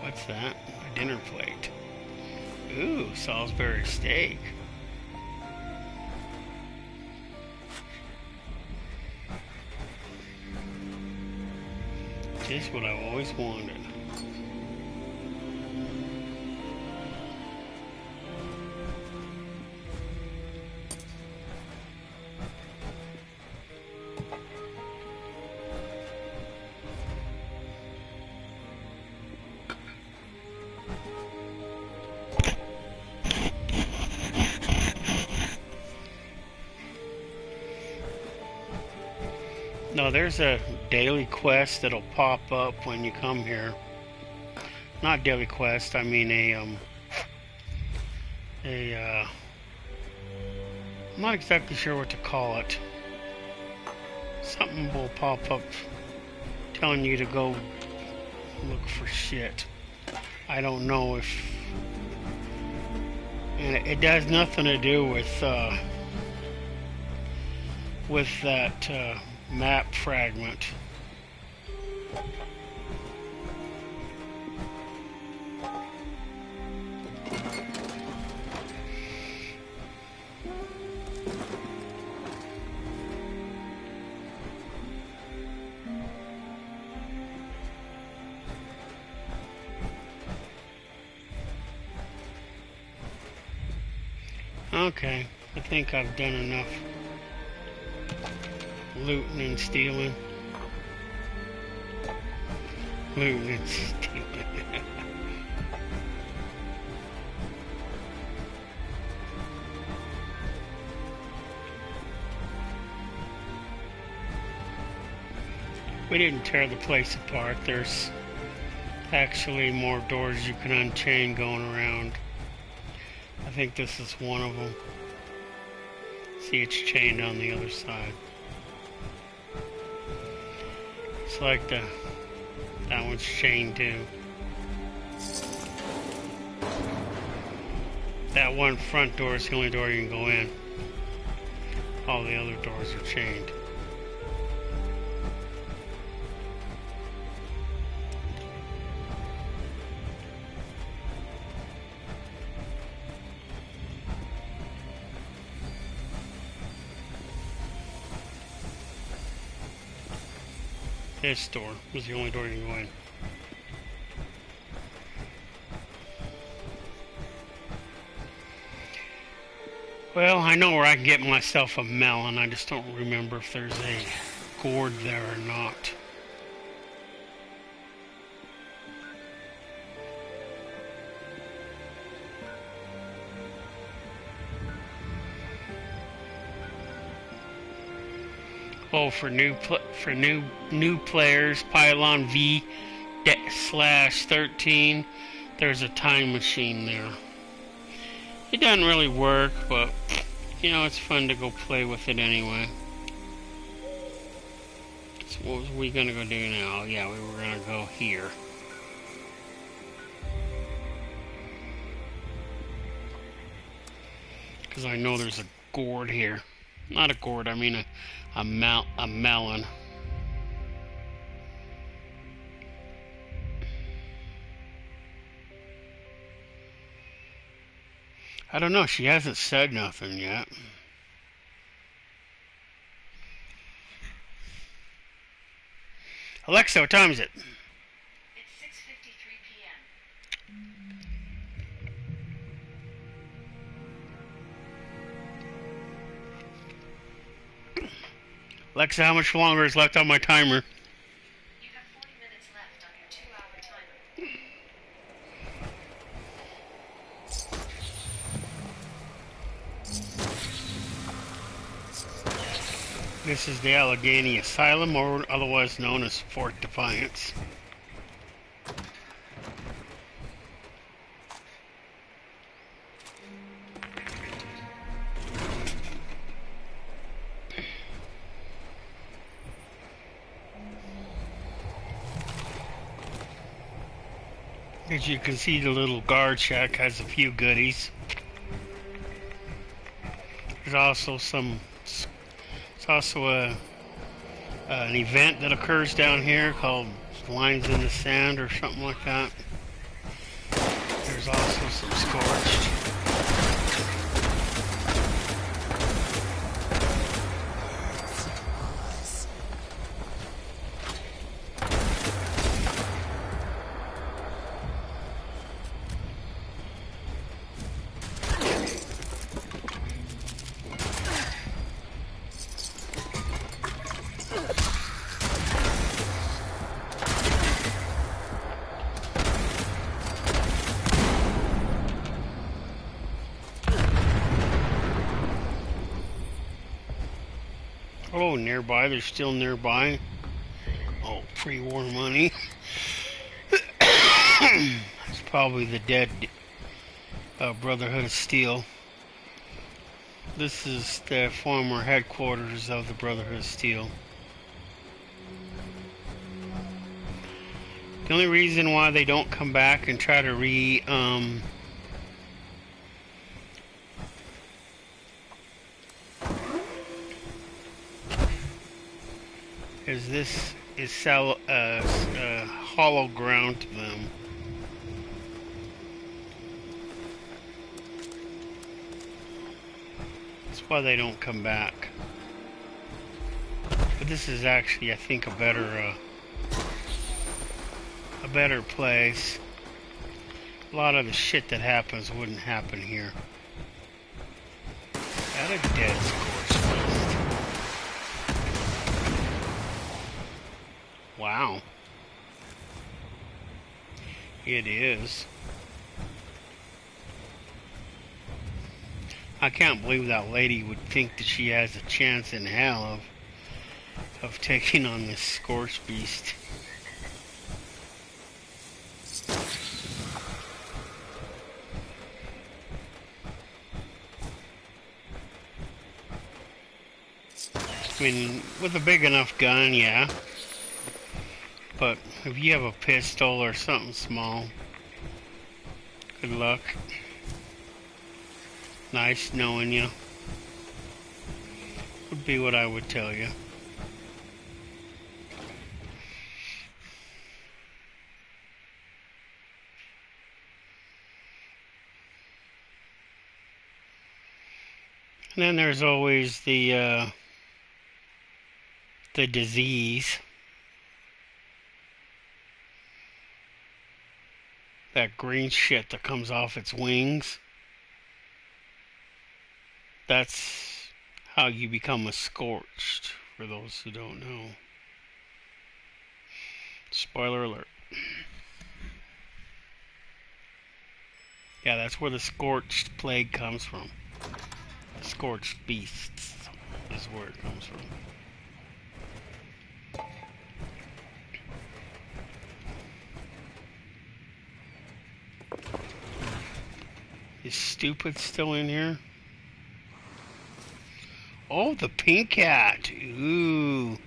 What's that? A dinner plate. Ooh, Salisbury steak. Just what I've always wanted. No, there's a daily quest that'll pop up when you come here. Not daily quest, I mean I'm not exactly sure what to call it. Something will pop up telling you to go look for shit. I don't know if, and it has nothing to do with that map fragment. Okay, I think I've done enough looting and stealing. Looting and stealing. We didn't tear the place apart. There's actually more doors you can unchain going around. I think this is one of them. See, it's chained on the other side. It's like that one's chained too. That one front door is the only door you can go in. All the other doors are chained. This door is the only door you can go in. Well, I know where I can get myself a melon. I just don't remember if there's a gourd there or not. Oh, for new players, Pylon V/13. There's a time machine there. It doesn't really work, but you know, it's fun to go play with it anyway. So what was we gonna go do now? Yeah, we were gonna go here. Because I know there's a gourd here. Not a gourd, I mean a melon. I don't know, she hasn't said nothing yet. Alexa, what time is it? It's 6:53 p.m. Alexa, how much longer is left on my timer? You have 40 minutes left on your 2-hour timer. This is the Allegheny Asylum, or otherwise known as Fort Defiance. As you can see, the little guard shack has a few goodies. There's also an event that occurs down here called Lines in the Sand or something like that. There's also some Scorched. Oh, nearby, they're still nearby. Oh, pre-war money. It's probably the dead Brotherhood of Steel. This is the former headquarters of the Brotherhood of Steel. The only reason why they don't come back and try to is this is hollow ground to them. That's why they don't come back. But this is actually, I think, a better place. A lot of the shit that happens wouldn't happen here. That a dead Scorched list. Wow. It is. I can't believe that lady would think that she has a chance in hell of taking on this Scorched beast. I mean, with a big enough gun, yeah. But if you have a pistol or something small, good luck. Nice knowing you. Would be what I would tell you. And then there's always the disease. That green shit that comes off its wings. That's how you become a scorched, for those who don't know. Spoiler alert. Yeah, that's where the scorched plague comes from. Scorched beasts is where it comes from. Is Stupid still in here? Oh, the pink cat. Ooh.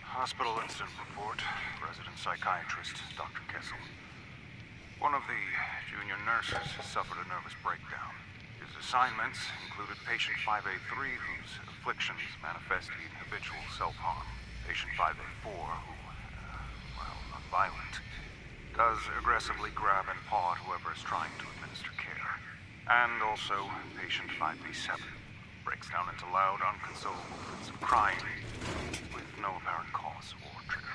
Hospital incident report. Resident psychiatrist, Dr. Kessel. One of the junior nurses suffered a nervous breakdown. His assignments included patient 5A3, whose afflictions manifest in habitual self-harm. Patient 5A4, who, well, nonviolent, does aggressively grab and paw at whoever is trying to administer care. And also patient 5B7 breaks down into loud, unconsolable fits of crying with no apparent cause or trigger.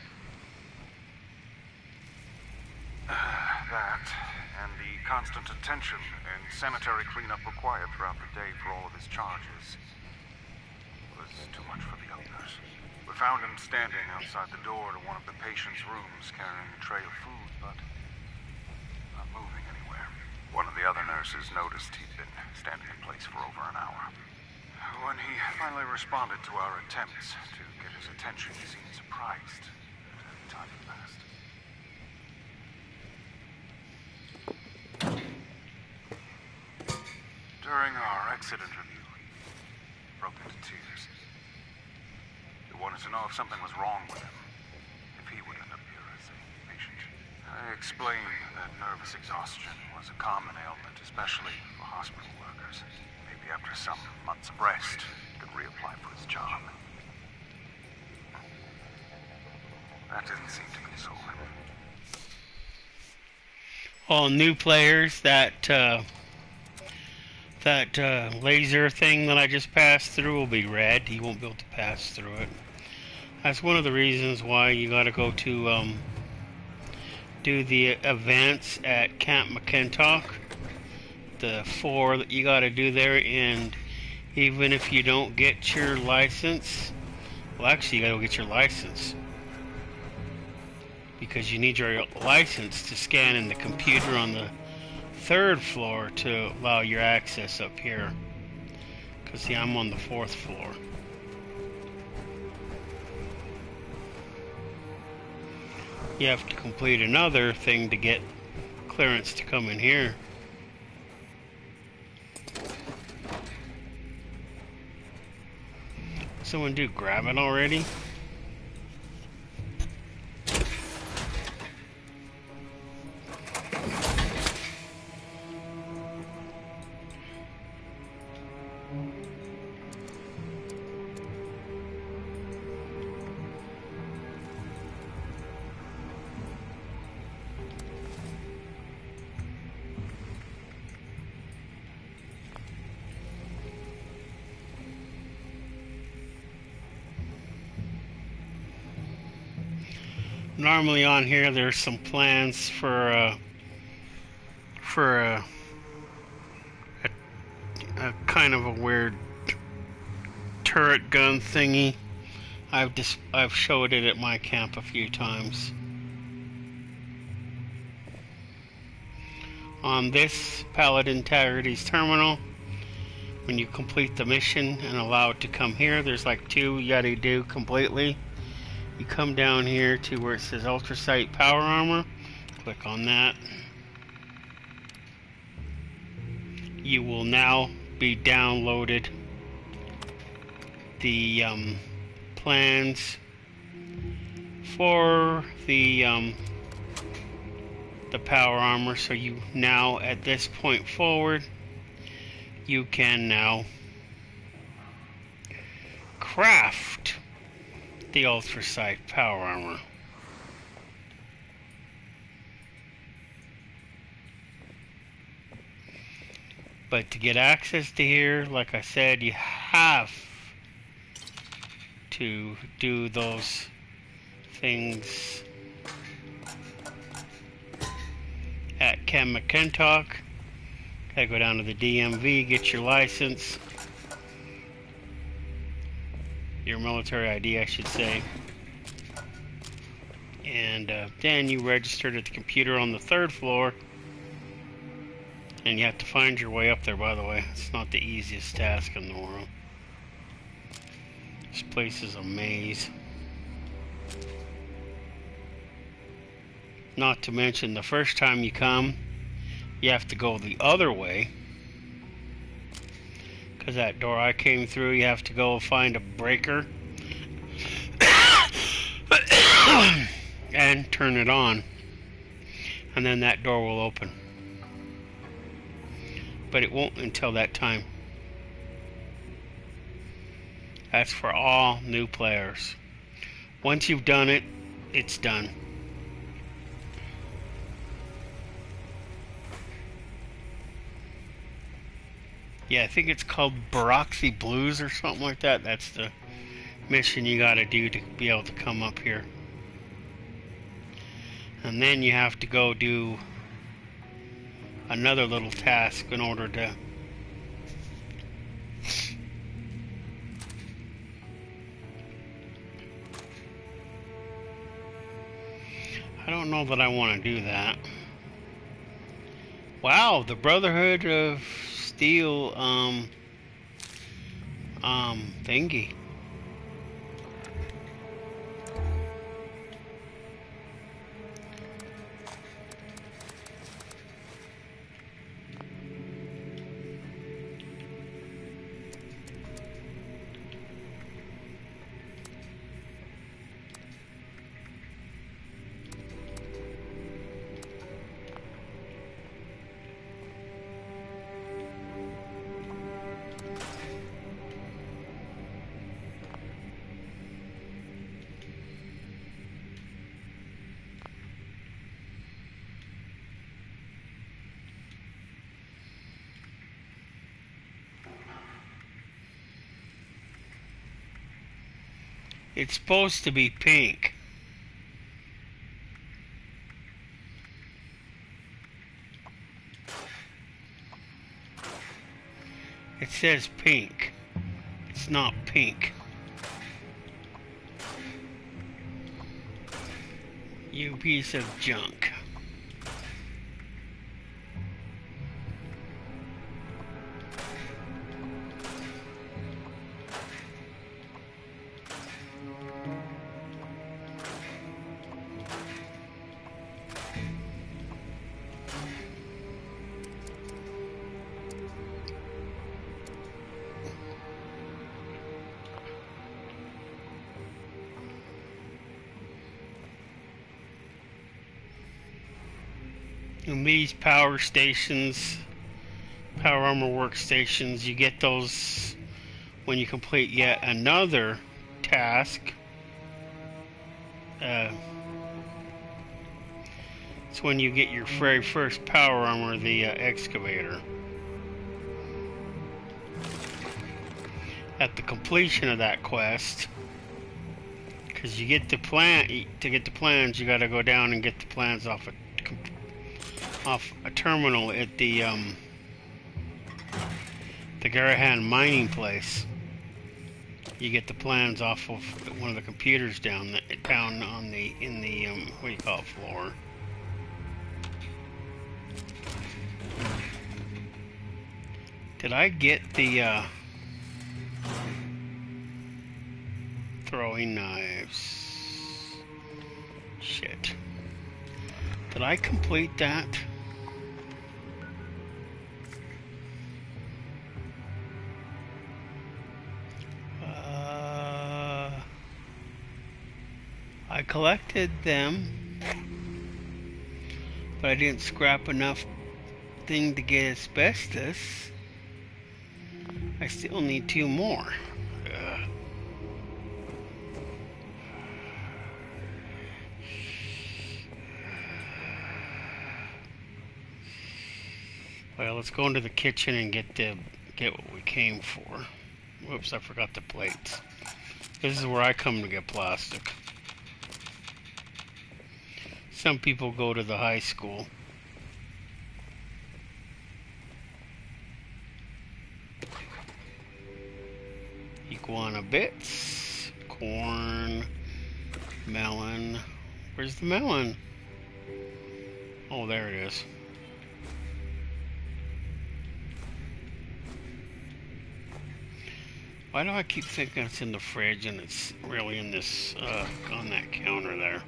That, and the constant attention and sanitary cleanup required throughout the day for all of his charges, was too much for the others. We found him standing outside the door to one of the patient's rooms carrying a tray of food, but not moving anywhere. One of the other nurses noticed he'd been standing in place for over an hour. When he finally responded to our attempts to get his attention, he seemed surprised at the time had passed. During our exit interview, he broke into tears. He wanted to know if something was wrong with him, if he would end up here as a patient. I explained that nervous exhaustion was a common ailment, especially for hospital workers. Maybe after some months of rest, he could reapply for his job. That didn't seem to console him. All new players, that laser thing that I just passed through will be red. You won't be able to pass through it. That's one of the reasons why you gotta go to do the events at Camp McKintock. The 4 that you gotta do there, and even if you don't get your license, well, actually you gotta go get your license, because you need your license to scan in the computer on the 3rd floor to allow your access up here. Because see, I'm on the 4th floor. You have to complete another thing to get clearance to come in here. Someone do grab it already? Normally on here there's some plans for a kind of a weird turret gun thingy. I've showed it at my camp a few times. On this Paladin Integrity's terminal, when you complete the mission and allow it to come here, there's like 2 you gotta do completely. You come down here to where it says Ultrasight Power Armor, click on that. You will now be downloaded the plans for the power armor, so you now at this point forward you can now craft the ultrasight power armor. But to get access to here, like I said, you have to do those things at Ken McClintock. Gotta go down to the DMV, get your license, your military ID, I should say, and then you registered at the computer on the 3rd floor, and you have to find your way up there. By the way, it's not the easiest task in the world. This place is a maze. Not to mention, the first time you come, you have to go the other way, because that door I came through, you have to go find a breaker and turn it on, and then that door will open. But it won't until that time. That's for all new players. Once you've done it, it's done. Yeah, I think it's called Baroxy Blues or something like that. That's the mission you gotta do to be able to come up here. And then you have to go do another little task in order to I don't know that I want to do that. Wow, the Brotherhood of Steel thingy. It's supposed to be pink. It says pink. It's not pink. You piece of junk. In these power stations, power armor workstations, you get those when you complete yet another task. It's when you get your very first power armor, the excavator. At the completion of that quest, because you get the plan, to get the plans, you got to go down and get the plans off a terminal at the Guevara mining place. You get the plans off of one of the computers down on the in the what do you call it, floor. Did I get the throwing knives? Shit. Did I complete that? I collected them, but I didn't scrap enough thing to get asbestos. I still need 2 more. Ugh. Well, let's go into the kitchen and get what we came for. Whoops, I forgot the plates. This is where I come to get plastic. Some people go to the high school. Iguana bits, corn, melon. Where's the melon? Oh, there it is. Why do I keep thinking it's in the fridge and it's really in this, on that counter there?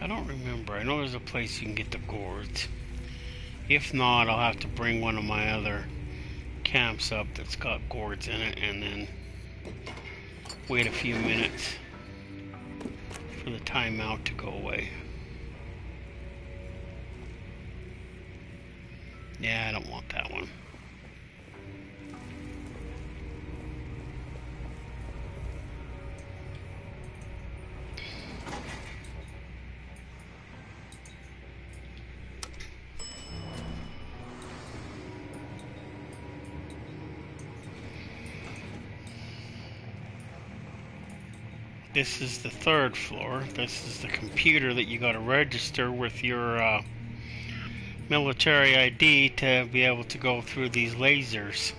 I don't remember. I know there's a place you can get the gourds. If not, I'll have to bring one of my other camps up that's got gourds in it and then wait a few minutes for the timeout to go away. Yeah, I don't want that one. This is the 3rd floor. This is the computer that you got to register with your military ID to be able to go through these lasers.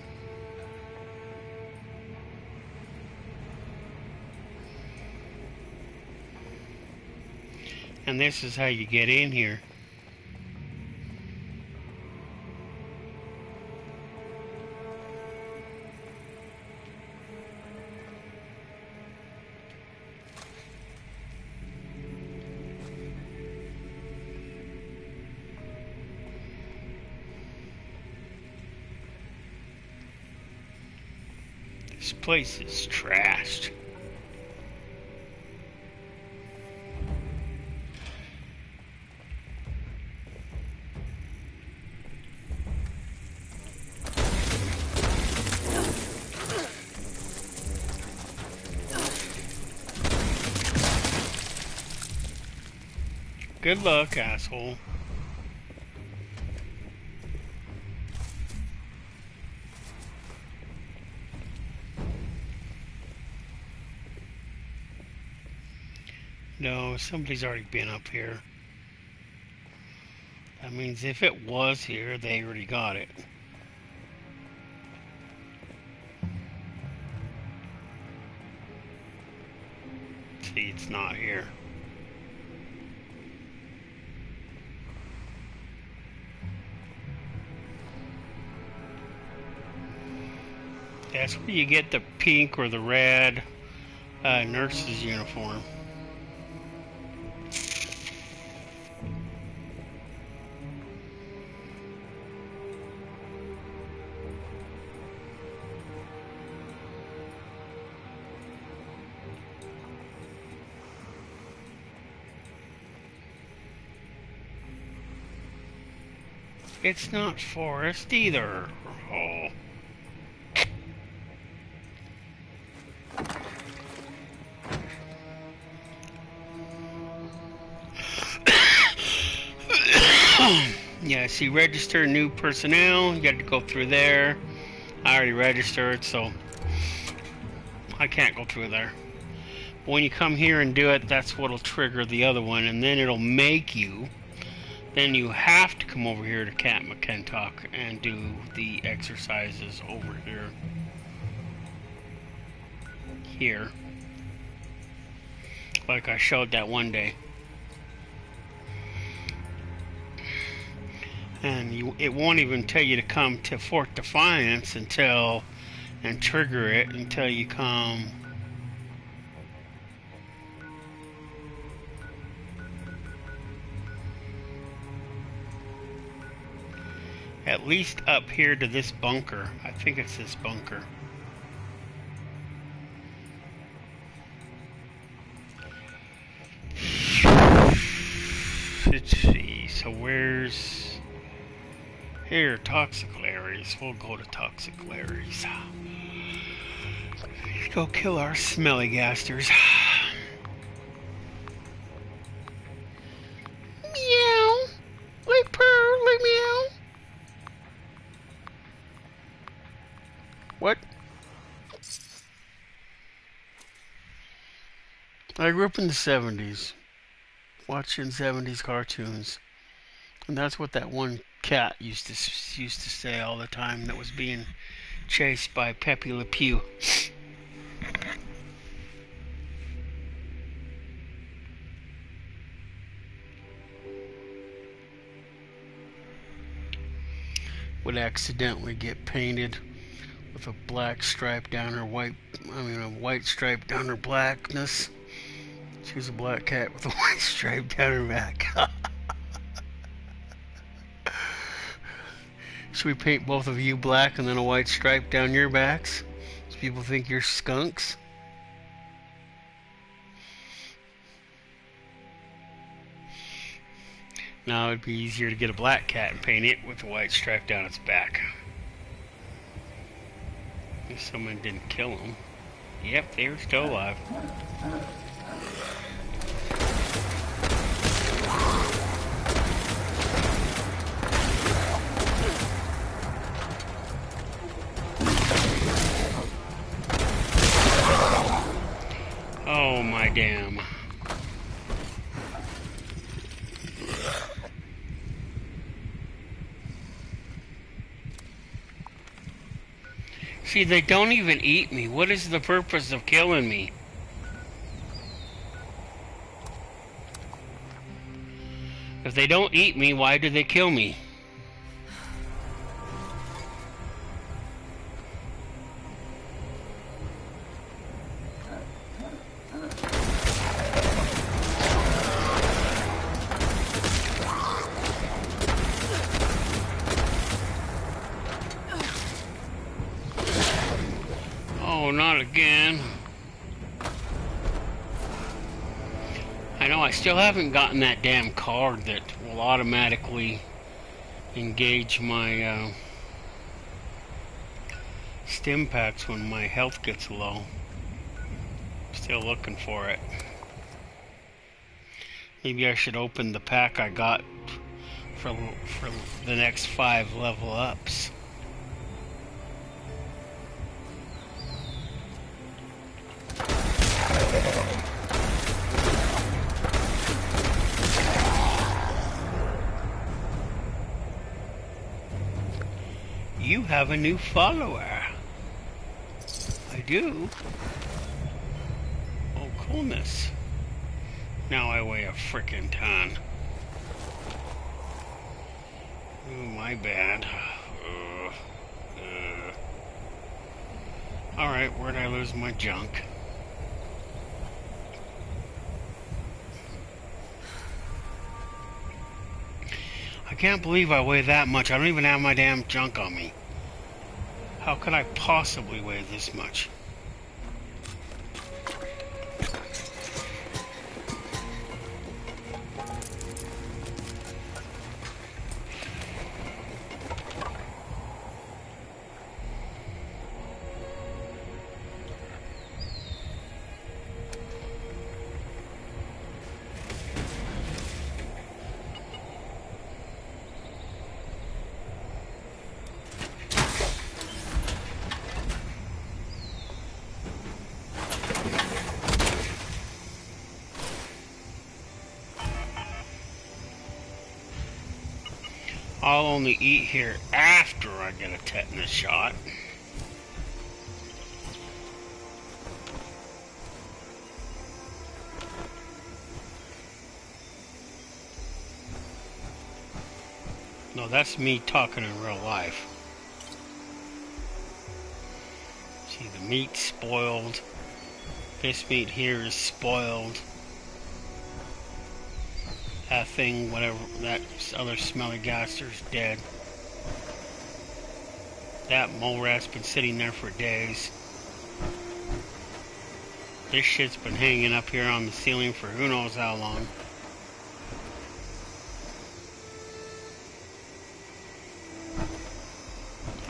And this is how you get in here. This place is trashed. Good luck, asshole. No, somebody's already been up here. That means if it was here, they already got it. See, it's not here. That's where you get the pink or the red nurse's uniform. It's not forest either. Oh. Yeah, see, register new personnel. You got to go through there. I already registered, so I can't go through there. But when you come here and do it, that's what'll trigger the other one, and then it'll make you. Then you have to come over here to Camp McKintock and do the exercises over here. Here. Like I showed that one day. And it won't even tell you to come to Fort Defiance and trigger it until you come At least up here to this bunker. I think it's this bunker. Let's see. So where's... Here, toxic Larry's. We'll go to toxic Larry's. Let's go kill our smelly gasters. Meow. Like purr, like meow. What? I grew up in the 70s, watching 70s cartoons. And that's what that one cat used to say all the time that was being chased by Pepe Le Pew. Would accidentally get painted with a black stripe down her white, a white stripe down her blackness. She was a black cat with a white stripe down her back. Should we paint both of you black and then a white stripe down your backs? So people think you're skunks? Now it'd be easier to get a black cat and paint it with a white stripe down its back. If someone didn't kill him. Yep, they were still alive. Oh my damn. See, they don't even eat me. What is the purpose of killing me? If they don't eat me, why do they kill me? Oh, not again. I know I still haven't gotten that damn card that will automatically engage my stim packs when my health gets low. Still looking for it. Maybe I should open the pack I got for the next 5 level ups. You have a new follower. I do. Oh, coolness. Now I weigh a frickin' ton. Oh, my bad. Alright, where'd I lose my junk? I can't believe I weigh that much. I don't even have my damn junk on me. How could I possibly weigh this much? I'll only eat here after I get a tetanus shot. No, that's me talking in real life. See, the meat's spoiled. This meat here is spoiled. That thing, whatever, that other smelly gaster's dead. That mole rat's been sitting there for days. This shit's been hanging up here on the ceiling for who knows how long.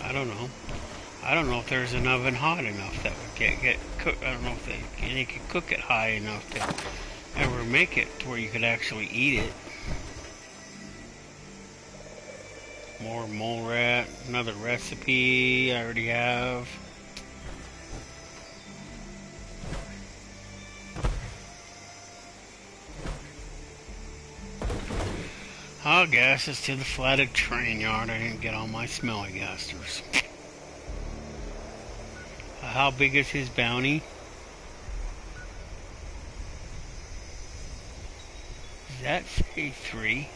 I don't know. I don't know if there's an oven hot enough that would get cooked. I don't know if they could cook it high enough to ever make it to where you could actually eat it. More mole rat, another recipe I already have. I'll guess it's to the flatted train yard. I didn't get all my smelly gasters. How big is his bounty? Does that say 3?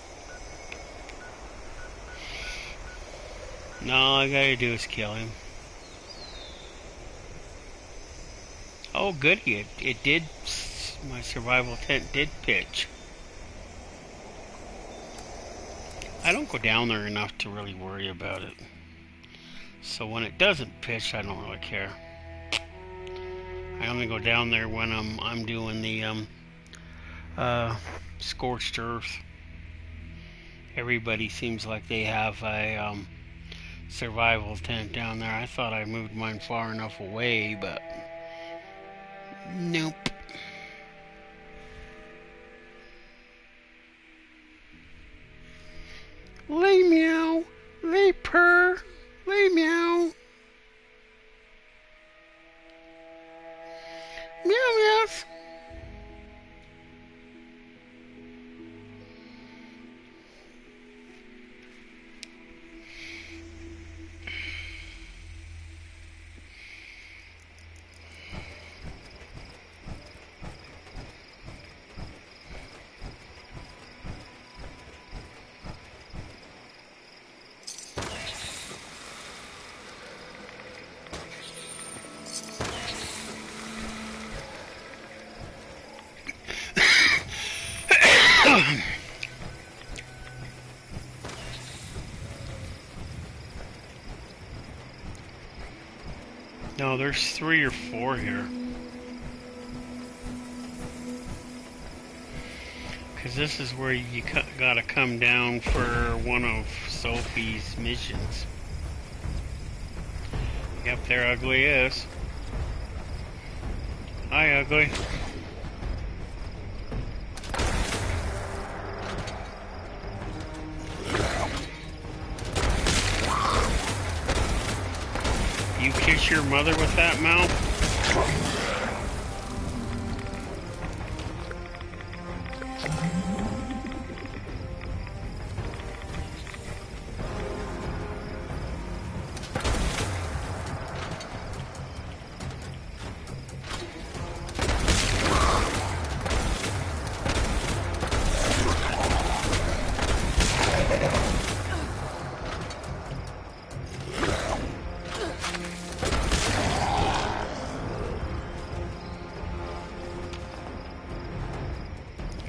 No, all I gotta do is kill him. Oh, goody. It did. My survival tent did pitch. I don't go down there enough to really worry about it. So when it doesn't pitch, I don't really care. I only go down there when I'm doing the scorched earth. Everybody seems like they have a survival tent down there. I thought I moved mine far enough away, but nope. Lay meow, lay purr, lay meow. Meow meows. No, there's 3 or 4 here. Because this is where you gotta come down for one of Sophie's missions. Yep, there Ugly is. Hi, Ugly. You kiss your mother with that mouth?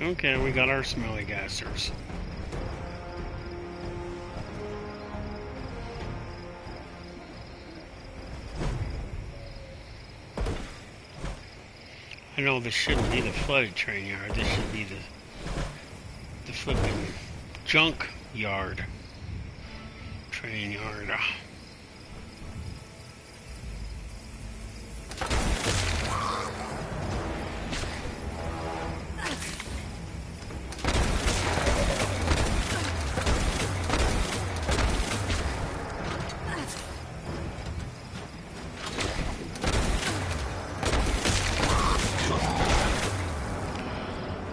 Okay, we got our smelly gassers. I know this shouldn't be the flooded train yard. This should be the flipping junk yard. Train yard.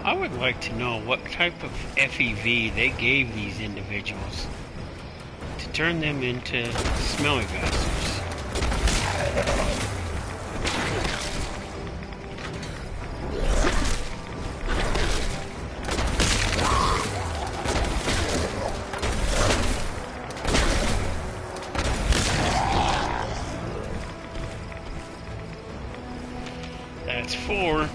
I would like to know what type of FEV they gave these individuals to turn them into smelly bastards. That's 4.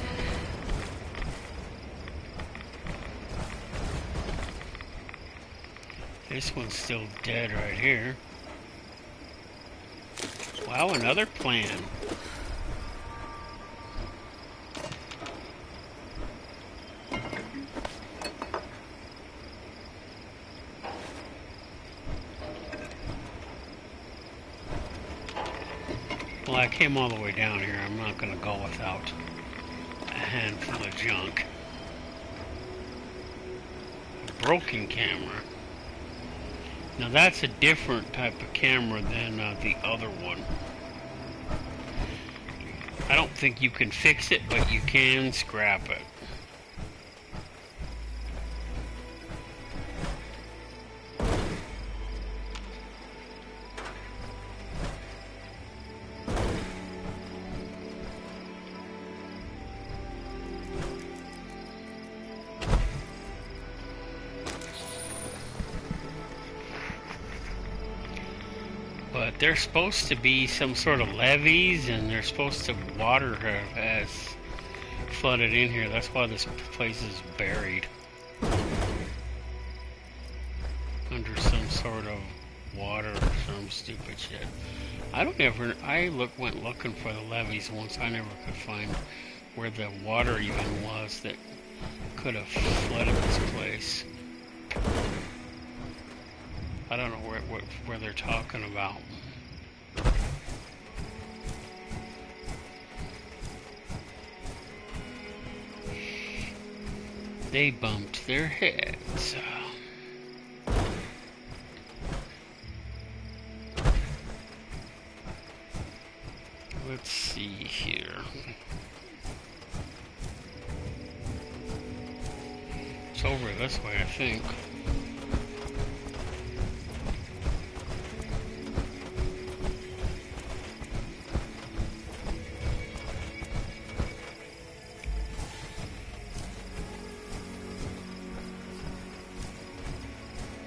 This one's still dead right here. Wow, another plan. Well, I came all the way down here. I'm not going to go without a handful of junk. A broken camera. Now that's a different type of camera than the other one. I don't think you can fix it, but you can scrap it. But there's supposed to be some sort of levees, and they're supposed to water has flooded in here. That's why this place is buried under some sort of water or some stupid shit. I went looking for the levees once. I never could find where the water even was that could have flooded this place. I don't know where they're talking about. They bumped their heads. Let's see here. It's over this way, I think.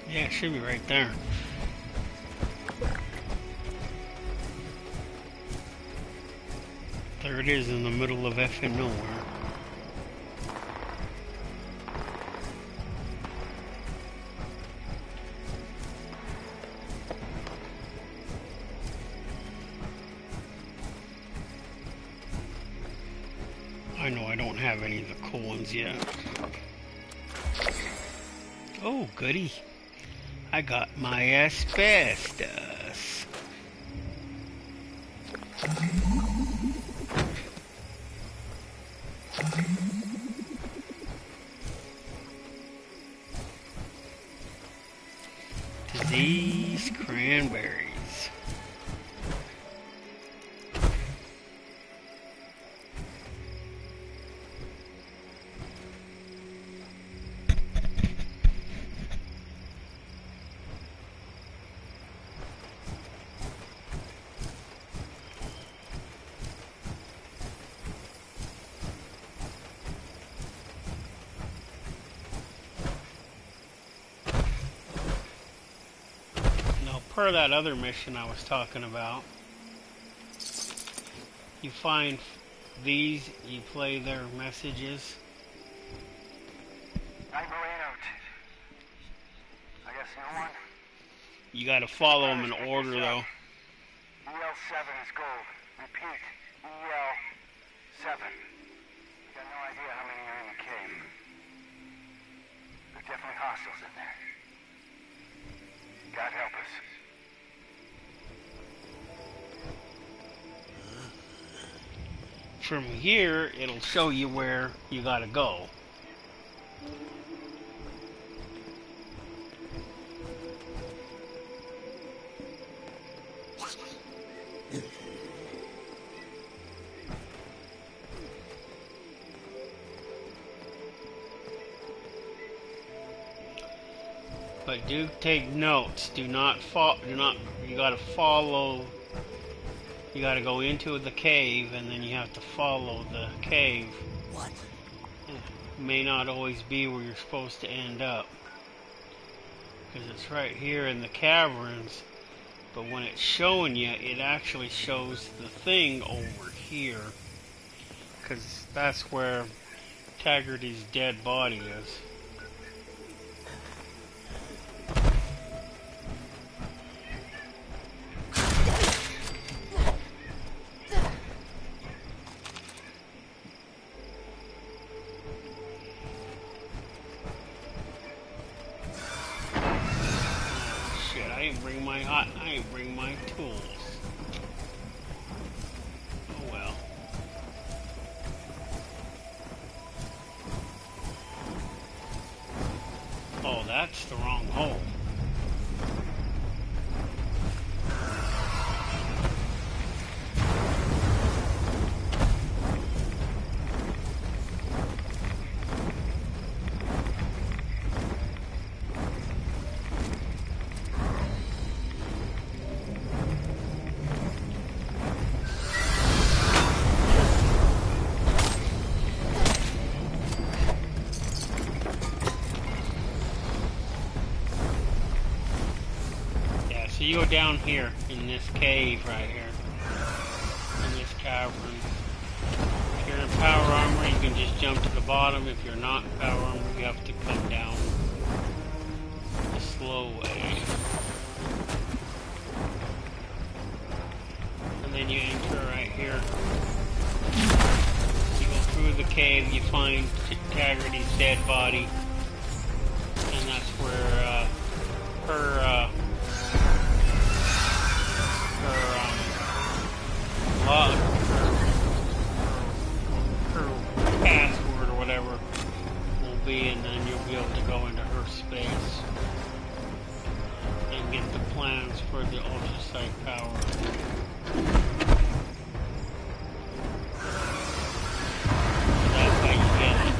Yeah, it should be right there. There it is in the middle of effing nowhere. I know I don't have any of the cool ones yet. Oh, goody. I got my asbestos. These cranberries. Per that other mission I was talking about, you find these, you play their messages. I'm going out. I guess no one. You gotta follow them in order though. EL7 is gold. Repeat, EL7. Got no idea how many are in the cave. There's definitely hostiles in there. God help us. From here, it'll show you where you gotta go. But do take notes. You gotta follow. You gotta go into the cave, and then you have to follow the cave. What? It may not always be where you're supposed to end up, because it's right here in the caverns, but when it's showing you, it actually shows the thing over here, because that's where Taggarty's dead body is. I didn't bring my tools. Oh well. Oh, that's the wrong hole. So you go down here in this cave right here, in this cavern. If you're in power armor, you can just jump to the bottom. If you're not in power armor, you have to come down the slow way. And then you enter right here. You go through the cave, you find Taggarty's dead body, and that's where her password or whatever will be, and then you'll be able to go into her space and get the plans for the ultrasight power. So that's how you get it.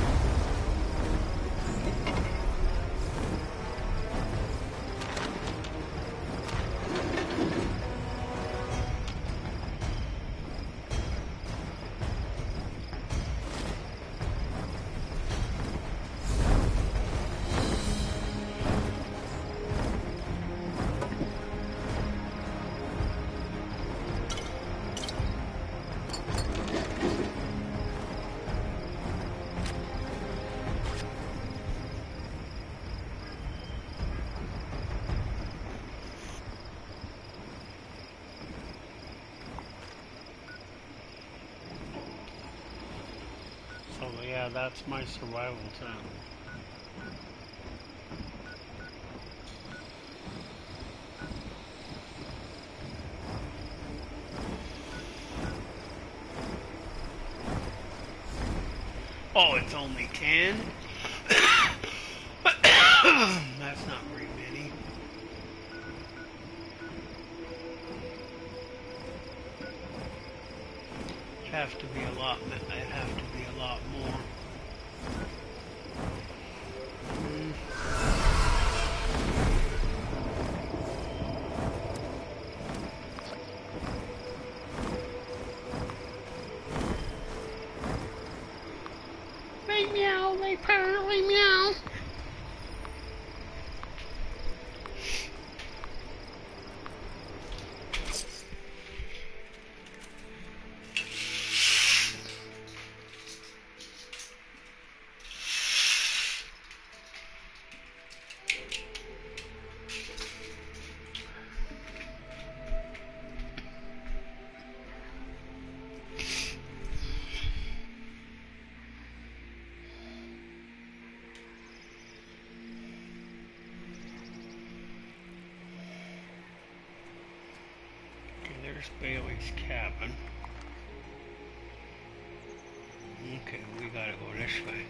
So yeah, that's my survival time. Oh, it's only 10? That's not very many. It'd have to be a lot more. They meow, they purr, they meow. There's Bailey's cabin. Okay, we gotta go this way.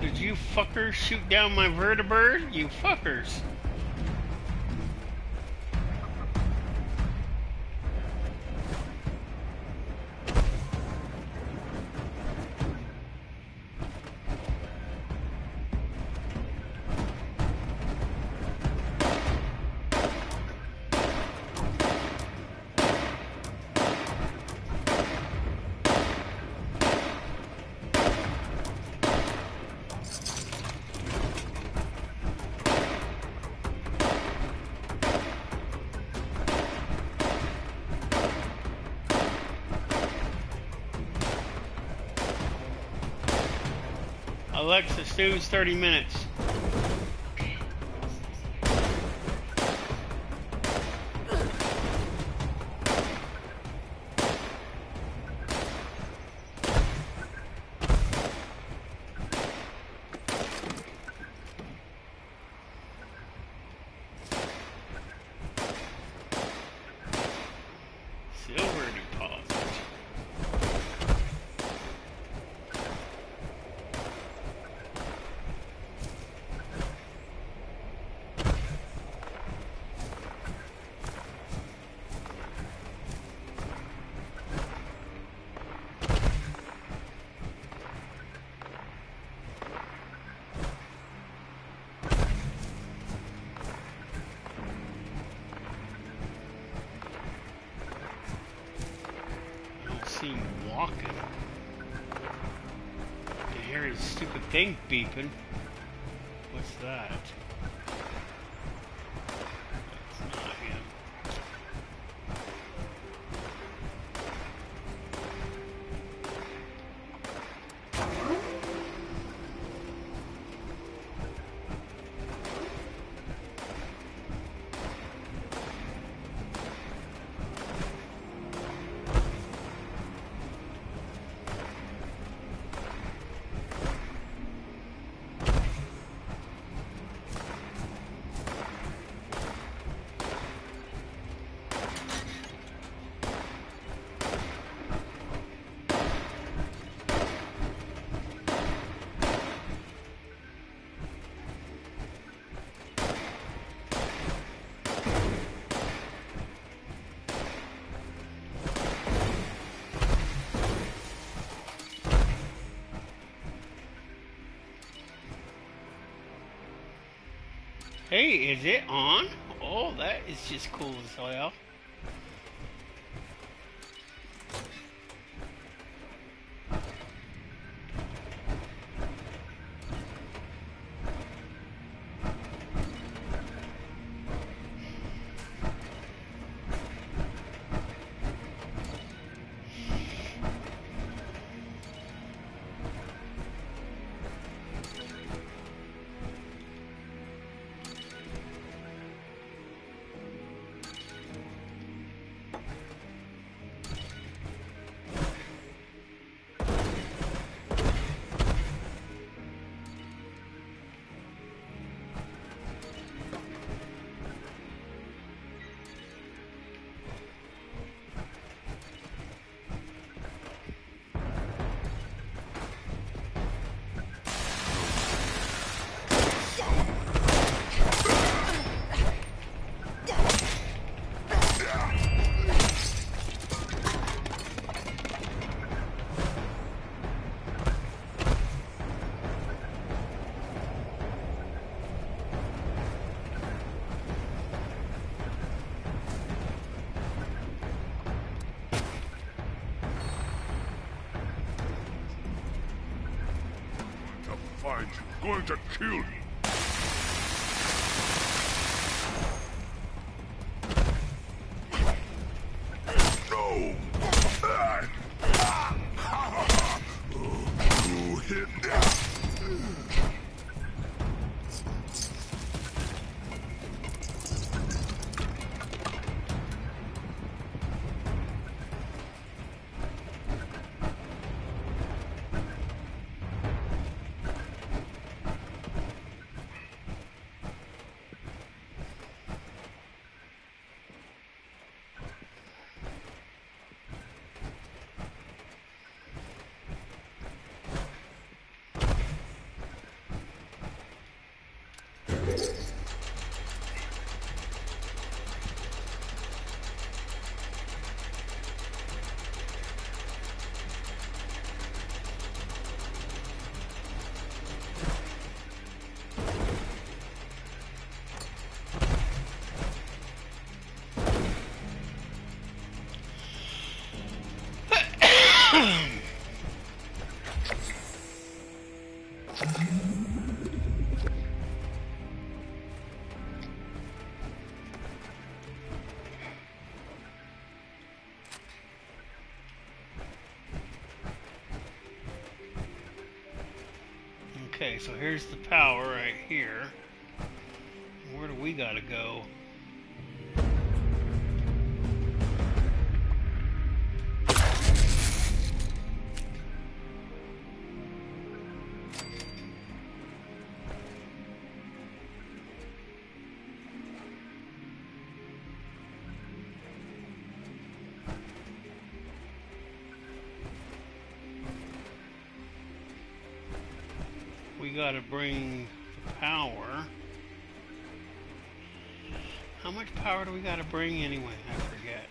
Did you fuckers shoot down my vertibird? You fuckers. Alexa, snooze 30 minutes. Silver deposit. Walking. I hear his stupid thing beeping. What's that? That's not him. Hey, is it on? Oh, that is just cool as hell. going to kill you. No! You hit me. Okay, so here's the power right here. Where do we gotta go? We gotta bring the power. How much power do we gotta bring anyway? I forget.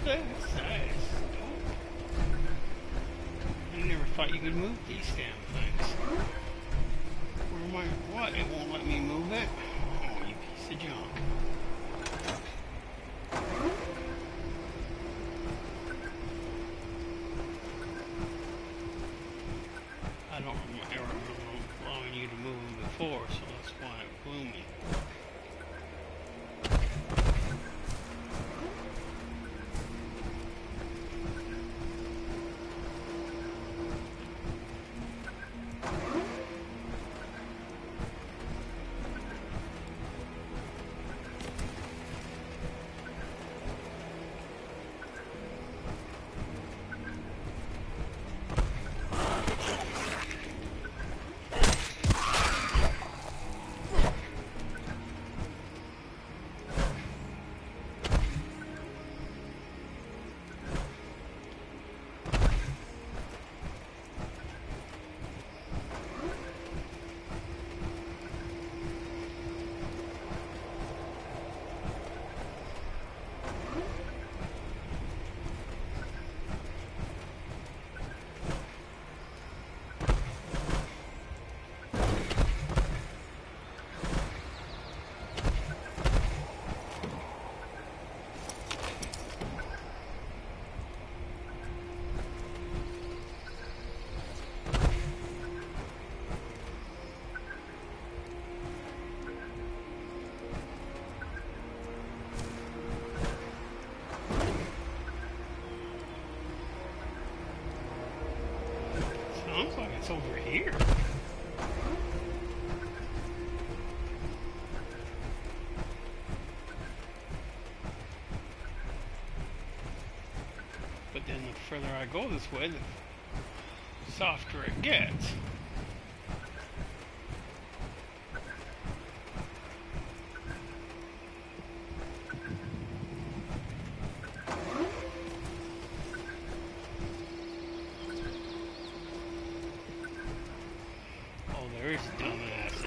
That's nice. I never thought you could move these damn things. Where am I? What? It won't let me move it? Oh, you piece of junk. I don't ever remember allowing you to move them before, so that's why it blew me. Sounds like it's over here. But then the further I go this way, the softer it gets. Oh, there's dumbasses.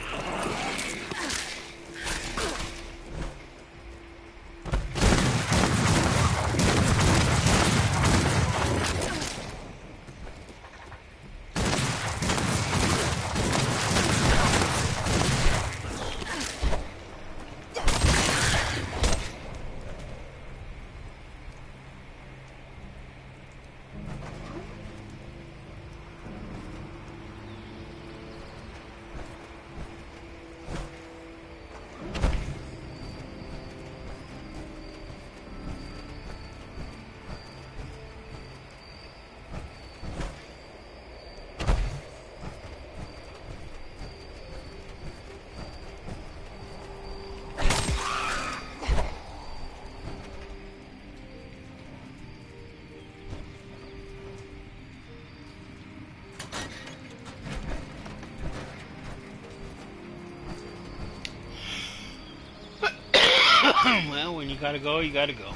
Well, when you gotta go, you gotta go.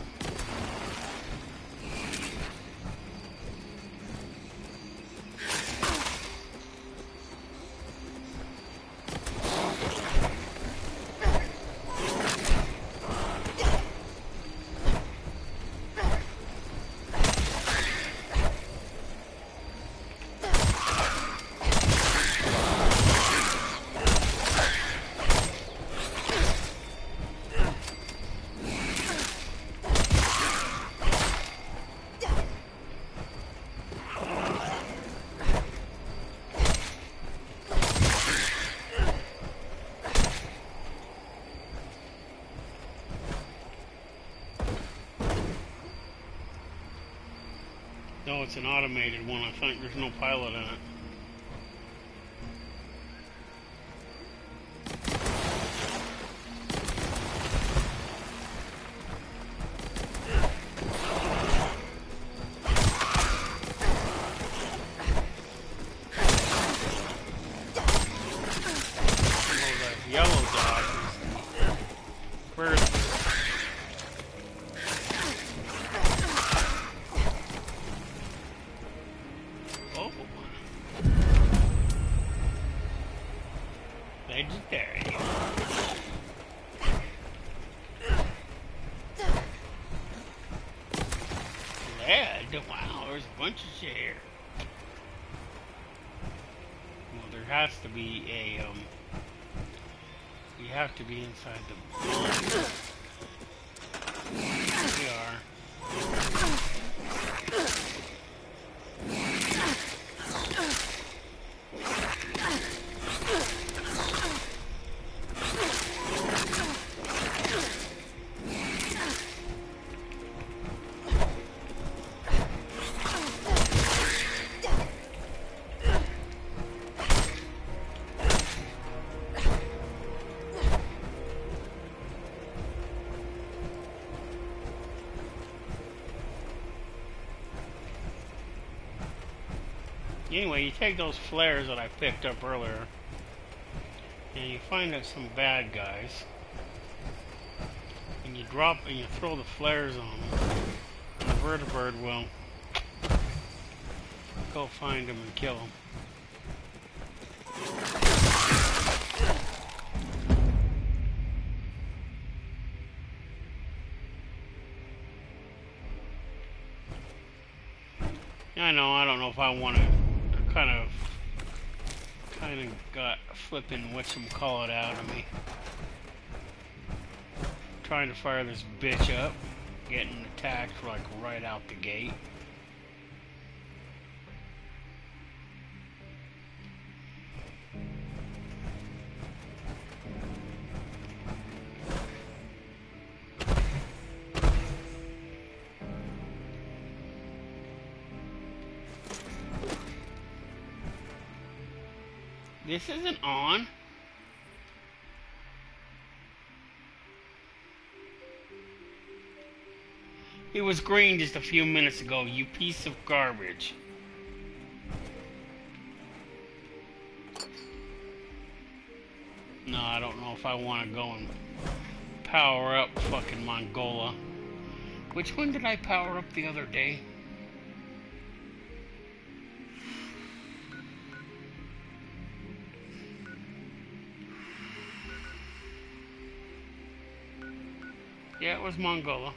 No, it's an automated one. I think there's no pilot in it. Oh, that yellow dot is... Where is it? Oh. there's a bunch of shit here. Well, there has to be a, we have to be inside the... We are. Anyway, you take those flares that I picked up earlier, and you find out some bad guys, and you drop and you throw the flares on them, and the vertibird will go find them and kill them. I know, I don't know if I want to kind of got flipping whatchamacallit out of me. Trying to fire this bitch up, getting attacked like right out the gate. This isn't on. It was green just a few minutes ago, you piece of garbage. No, I don't know if I want to go and power up fucking Mongola. Which one did I power up the other day? Yeah, it was Mongola.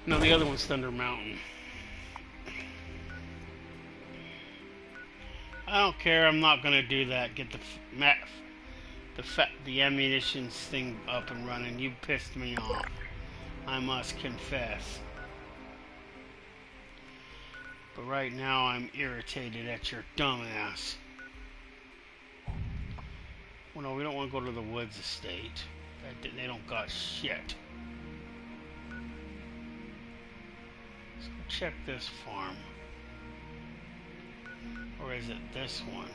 No, the other one's Thunder Mountain. I don't care. I'm not gonna do that. Get the ammunition thing up and running. You pissed me off. I must confess. But right now I'm irritated at your dumbass. Well, no, we don't want to go to the Woods Estate. They don't got shit. Let's go check this farm. Or is it this one?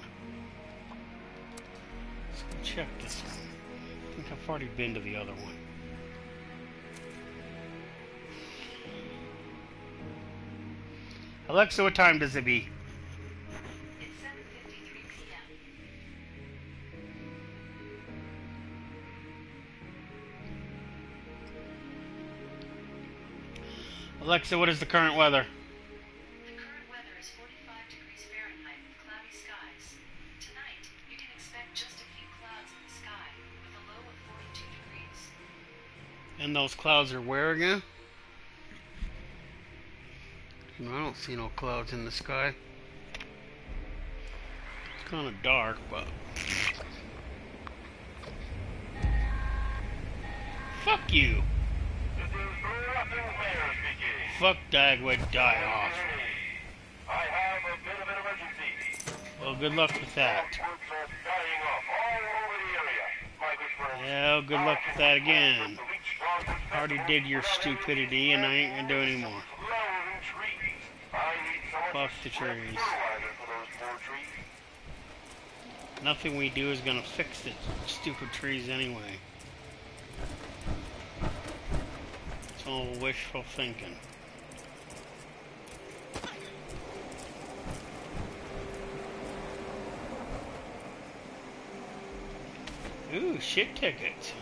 Let's go check this one. I think I've already been to the other one. Alexa, what time does it be? It's 7:53 p.m. Alexa, what is the current weather? The current weather is 45 degrees Fahrenheit with cloudy skies. Tonight, you can expect just a few clouds in the sky with a low of 42 degrees. And those clouds are where again? I don't see no clouds in the sky. It's kind of dark, but... Fuck you! Fuck Dagwood, die off. I have a bit of an emergency. Well, good luck with that. Works are flying off all over the area. My good friends. Yeah, well, good luck with that again. I already did your stupidity and I ain't gonna do any more. Fuck the trees. Nothing we do is gonna fix the stupid trees anyway. It's all wishful thinking. Ooh, shit tickets.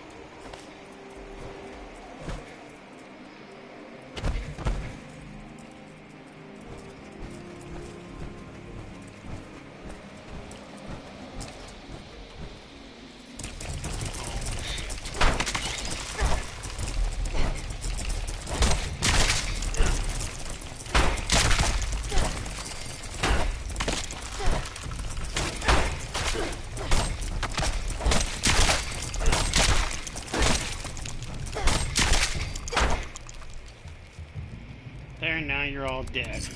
you're all dead.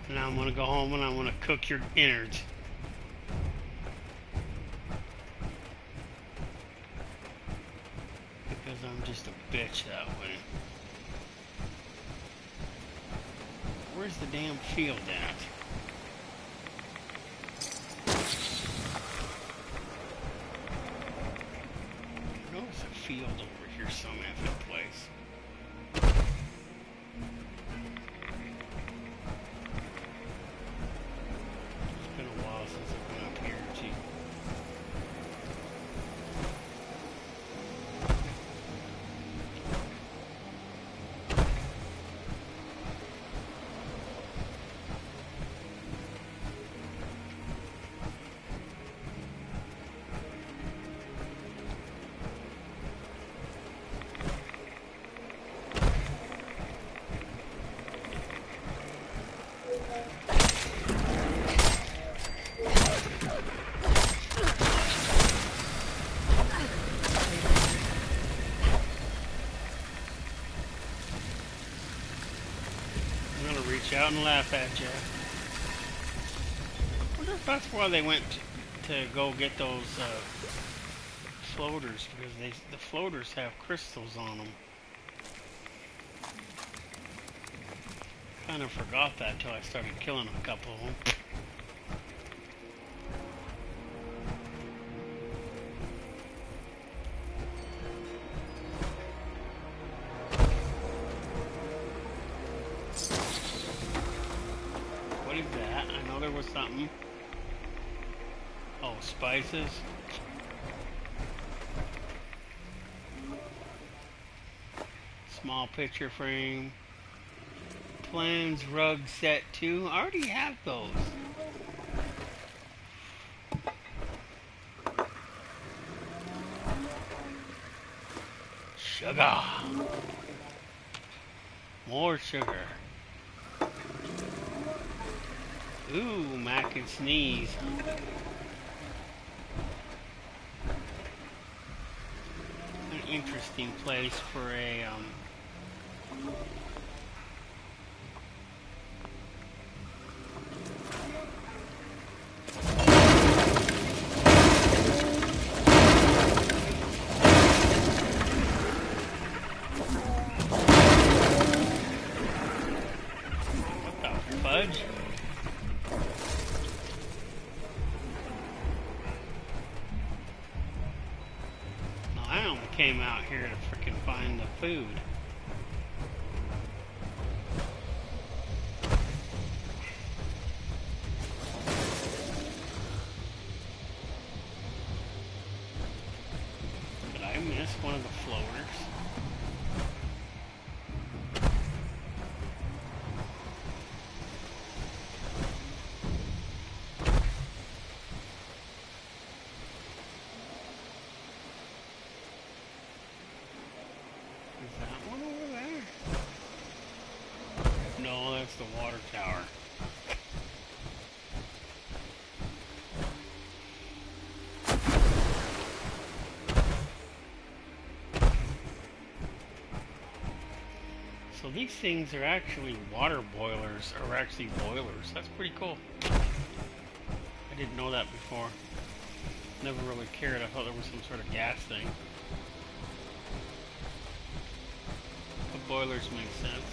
And now I'm gonna go home and I'm gonna cook your innards. Because I'm just a bitch that way. Where's the damn field at? There's a field over here some effing place. It's been a while since I've been up here too. Out and laugh at you. I wonder if that's why they went to go get those floaters, because the floaters have crystals on them. Kind of forgot that till I started killing a couple of them. Something. Oh, spices. Small picture frame. Plans rug set 2. I already have those. Sugar. More sugar. Ooh, mac and sneeze. An interesting place for a what the fudge? Came out here to frickin' find the food. Did I miss one of the floaters? The water tower. So these things are actually water boilers, or actually boilers. That's pretty cool. I didn't know that before. Never really cared. I thought there was some sort of gas thing. But boilers make sense.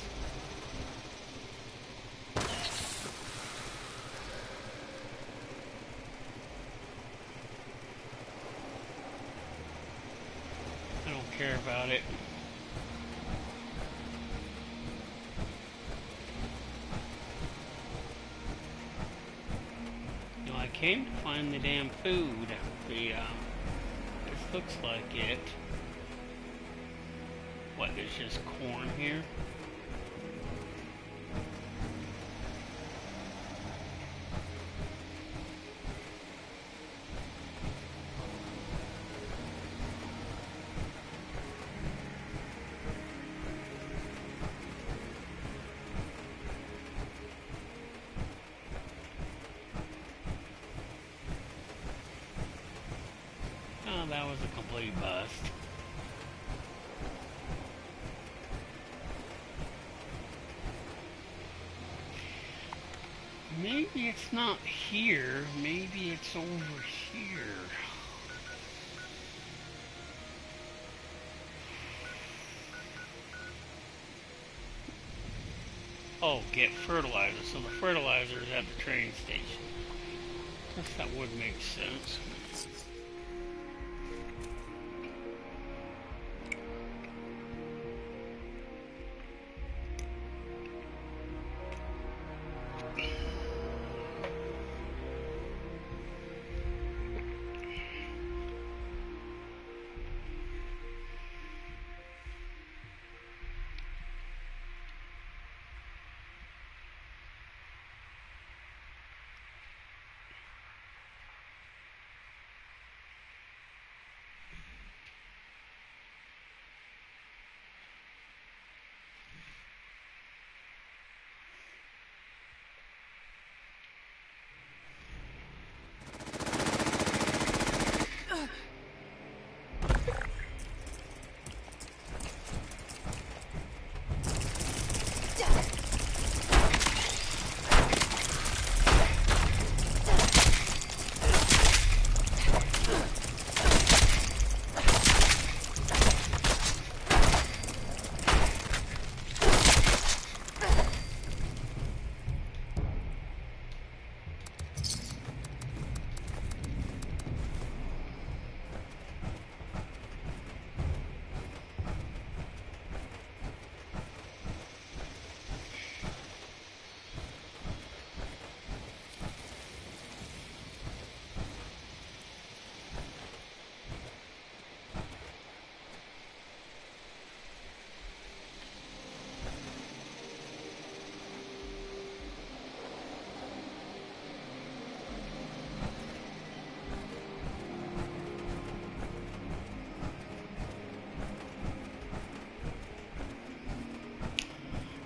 Care about it. No, I came to find the damn food. This looks like it. What, there's just corn here? That was a complete bust. Maybe it's not here. Maybe it's over here. Oh, get fertilizer. So the fertilizer is at the train station. Guess that would make sense.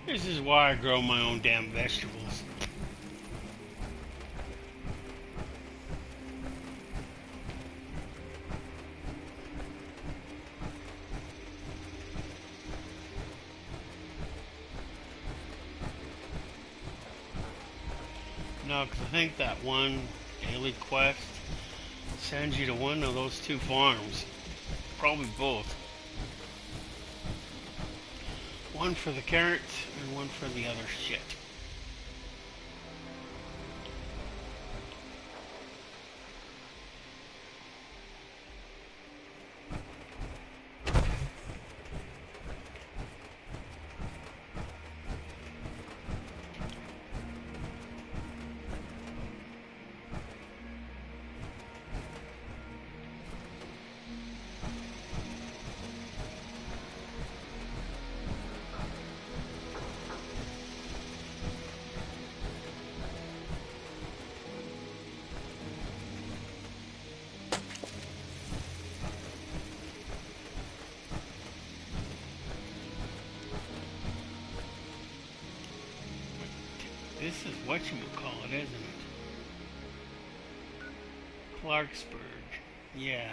This is why I grow my own damn vegetables. No, because I think that one daily quest sends you to one of those two farms. Probably both. One for the carrots and one for the other shit. This is whatchamacallit, isn't it? Clarksburg. Yeah.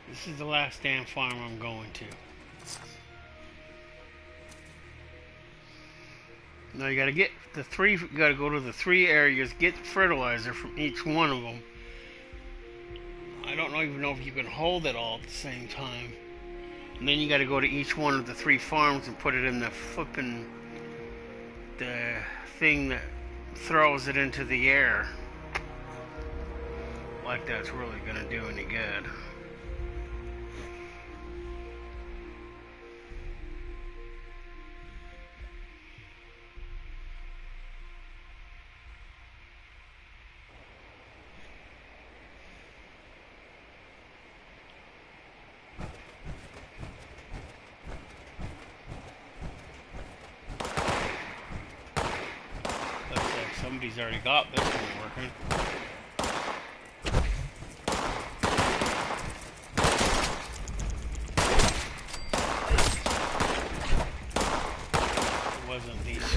This is the last damn farm I'm going to. Now you gotta get the three, you gotta go to the three areas, get fertilizer from each one of them. I don't even know if you can hold it all at the same time. And then you gotta go to each one of the three farms and put it in the the thing that throws it into the air. Like that's really gonna do any good. Somebody's already got this one working. It wasn't these.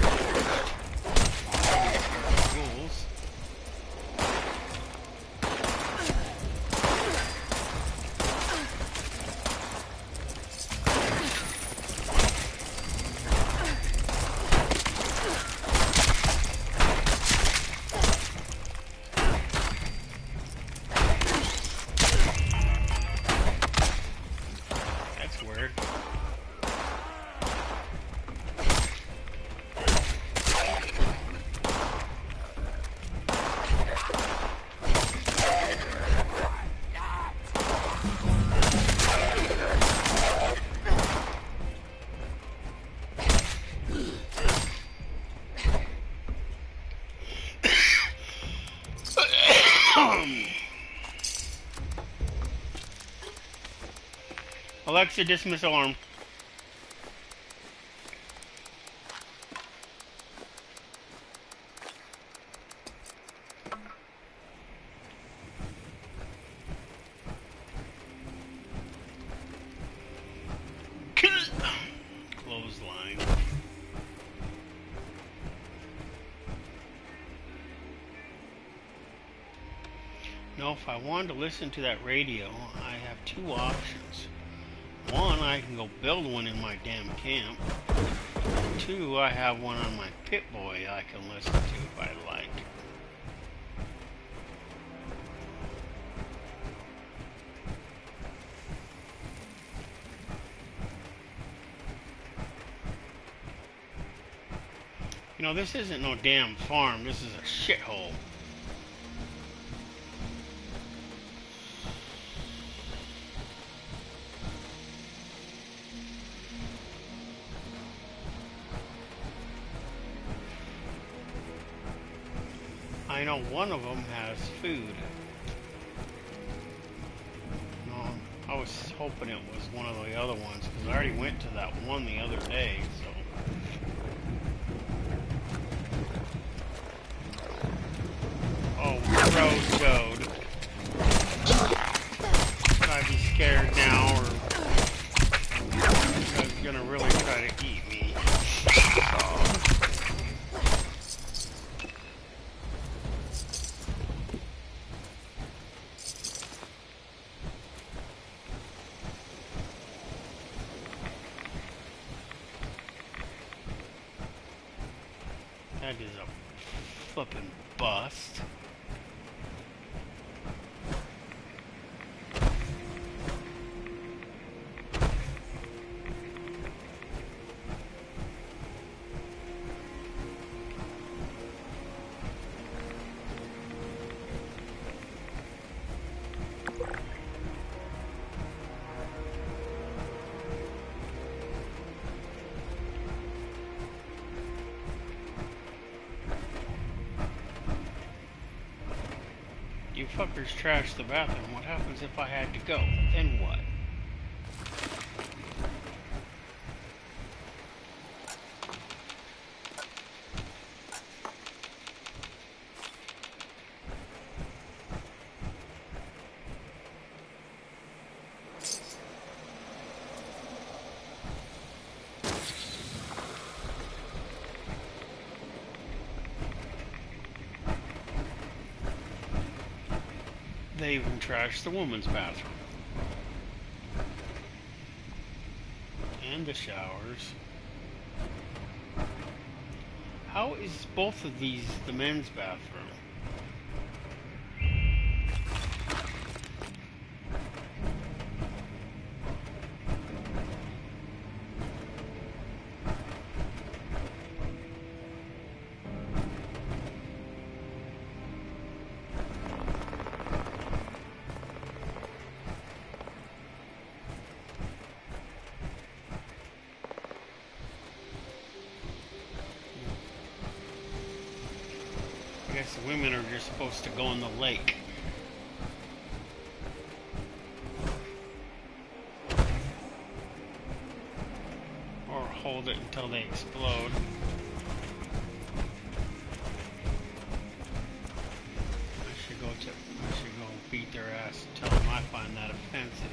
Alexa, dismiss alarm. Clothesline. Now, if I wanted to listen to that radio, I have two options. One, I can go build one in my damn camp. Two, I have one on my Pip-Boy I can listen to if I like. You know, this isn't no damn farm. This is a shithole. I know one of them has food. No, I was hoping it was one of the other ones because I already went to that one the other day, so. Oh, gross toad. Should I be scared now, or is he gonna really try to eat me? That is a flippin' bust. You fuckers trashed the bathroom. What happens if I had to go? Then what? They even trashed the woman's bathroom. And the showers. How is both of these the men's bathroom? I guess the women are just supposed to go in the lake. Or hold it until they explode. I should go beat their ass and tell them I find that offensive.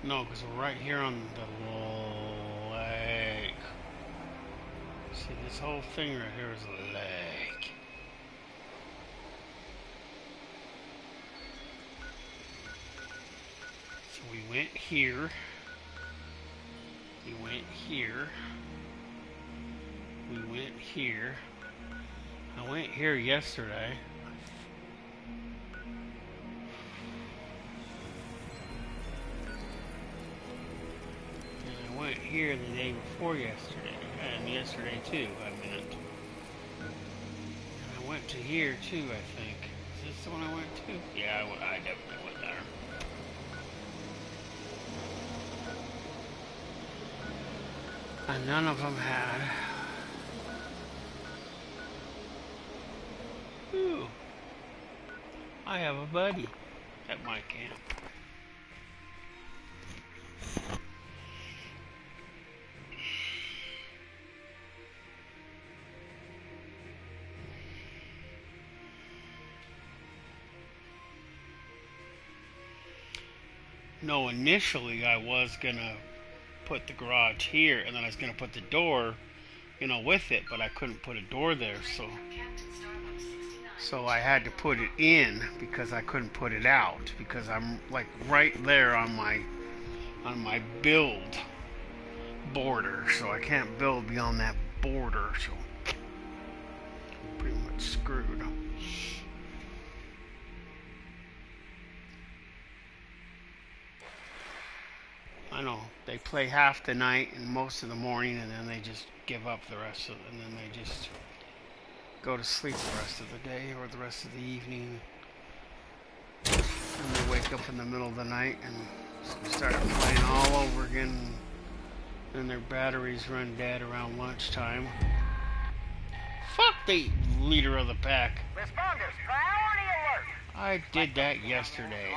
No, because we're right here on the lake. See, this whole thing right here is a lake. So we went here. We went here. We went here. I went here yesterday. Here the day before yesterday, and time yesterday too, I meant. And I went to here too, I think. Is this the one I went to? Yeah, I definitely went there. And none of them had. Ooh. I have a buddy at my camp. No, initially I was gonna put the garage here and then I was gonna put the door, with it, but I couldn't put a door there, so I had to put it in because I couldn't put it out because I'm like right there on my build border, so I can't build beyond that border, so pretty much screwed. I know they play half the night and most of the morning, and then they just give up the rest of it, and then they just go to sleep the rest of the day or the rest of the evening, and they wake up in the middle of the night and start playing all over again, and their batteries run dead around lunchtime. Fuck the leader of the pack. Responders, priority alert. I did that yesterday.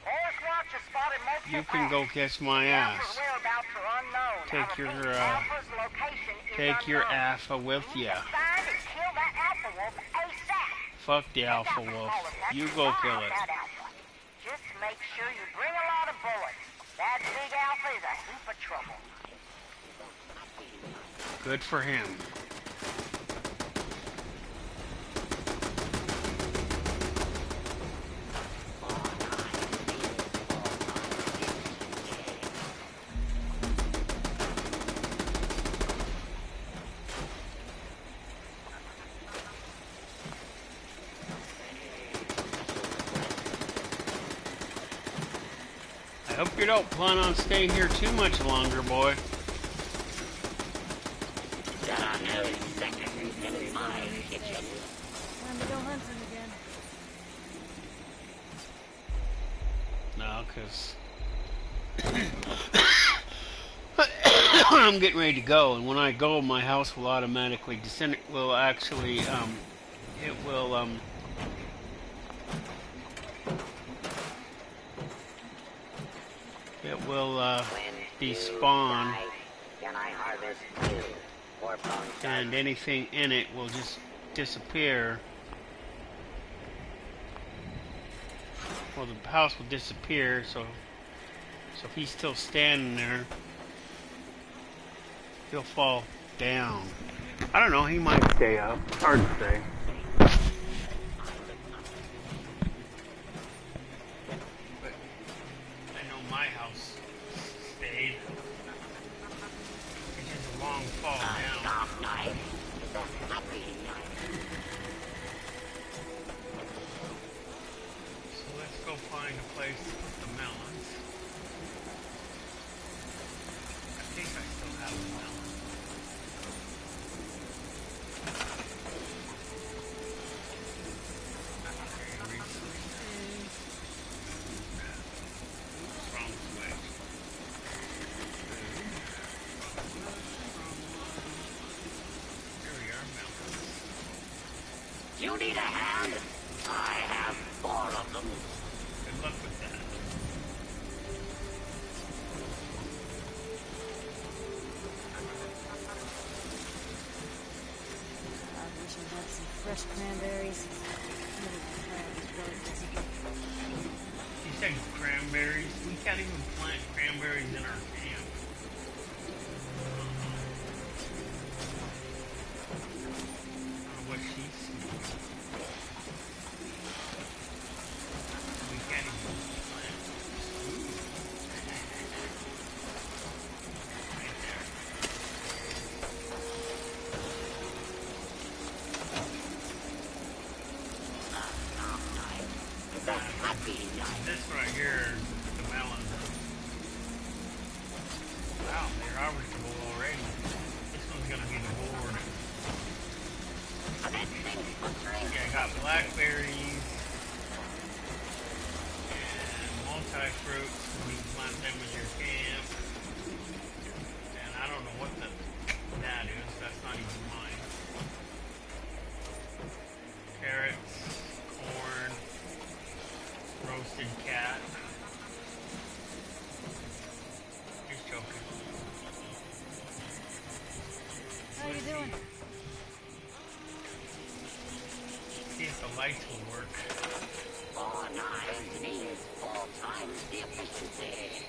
Forest Watch has spotted multiple You can go kiss my ass. Alpha's whereabouts are unknown. Take your Alpha's location is take your unknown. alpha with ya. Find and kill that Alpha Wolf ASAP. Fuck the alpha wolf. You go kill it. That Alpha. Just make sure you bring a lot of bullets. That big Alpha is a heap of trouble. Good for him. I hope you don't plan on staying here too much longer, boy. Time to go hunting again. No, because I'm getting ready to go, and when I go, my house will automatically disintegrate. Will actually, it will, despawn, Can I harvest you or bone and anything in it will just disappear. Well, the house will disappear, so if he's still standing there, he'll fall down. I don't know, he might stay up. It's hard to say. But I know my house stayed. It's just a long fall down. So let's go find a place to put the melons. I think I still have the melons. You need a hand? I have 4 of them. Good luck with that. I wish I had some fresh cranberries. You said cranberries? We can't even plant cranberries in our camp. What she's smoking. We can't even plant. Ooh. Right there. This right here is the melon. Wow, they're harvestable already. one's gonna be the board. Commencing butchering. Yeah, I got blackberries and multi-fruits. You can plant them in your camp. And I don't know what that is. That's not even mine. Carrots, corn, roasted cat. He's joking. How you doing? See if the lights will work. 4 knives means 4 times the efficiency.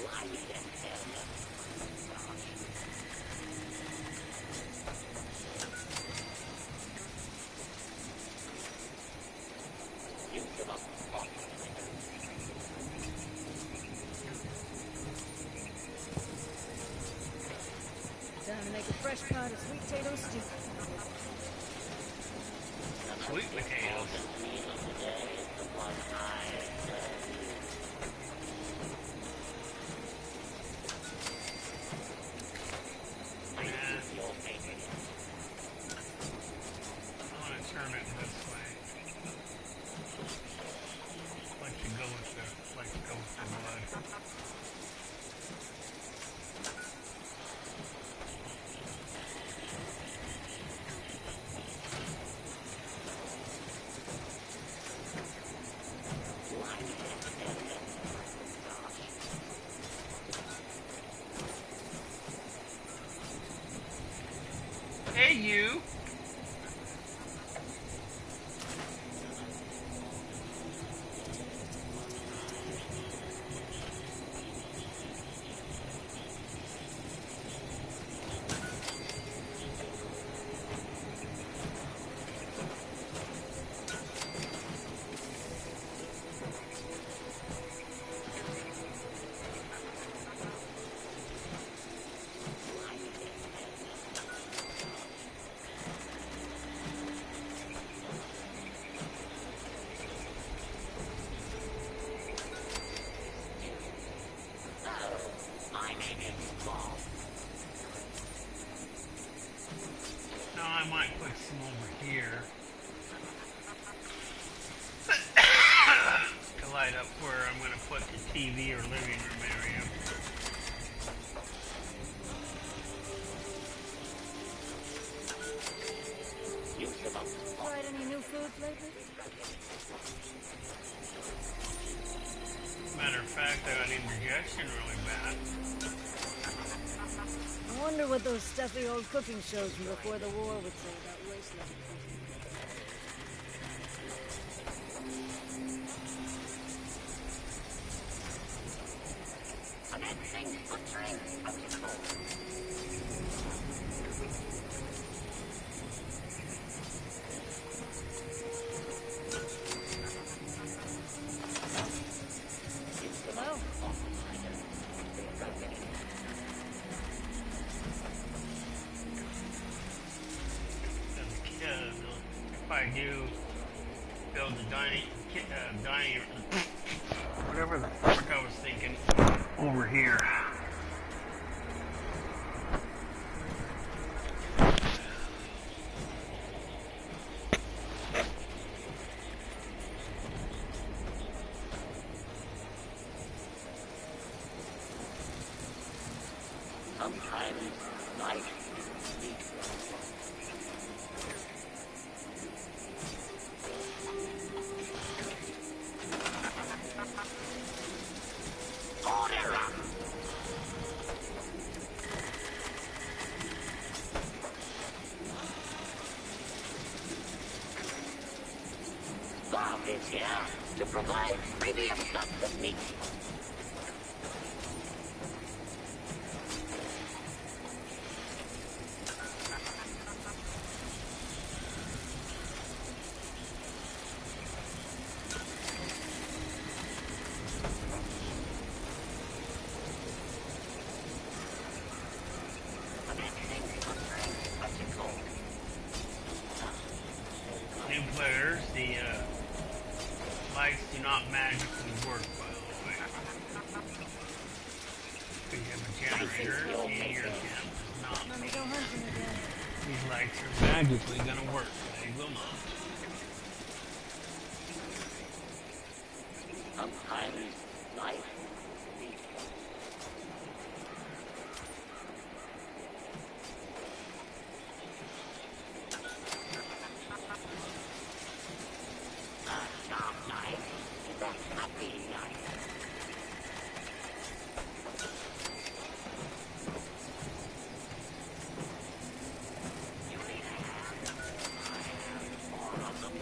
Why the hell? You give up. Time to make a fresh pot of sweet potato stew. Sweet potatoes. I want to turn it this way. Like to go with the wood. Hey, you! Now I might put some over here to light up where I'm going to put the TV or living room area. Tried any new foods lately? Matter of fact, I got indigestion really bad. I wonder what those stuffy old cooking shows from before the war would say about wasteland. Commencing butchering. Hello? If I do build a dining, whatever the fuck I was thinking over here. Sometimes life speaks. Order up! Bob is here to provide premium cuts of meat. New players, in your camp does not Let me mean go hunting again. these lights are magically gonna work. They will not. Sometimes life leads a sharp knife is a happy knife. You need a hand. I have four of them.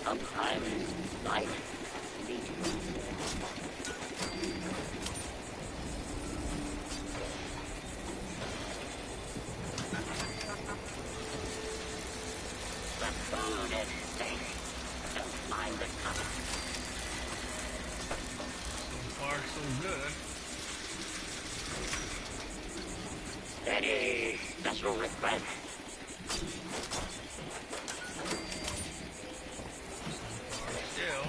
Sometimes life leads the food is safe. Don't mind the cover. So far, so good. Steady. Special request. Still.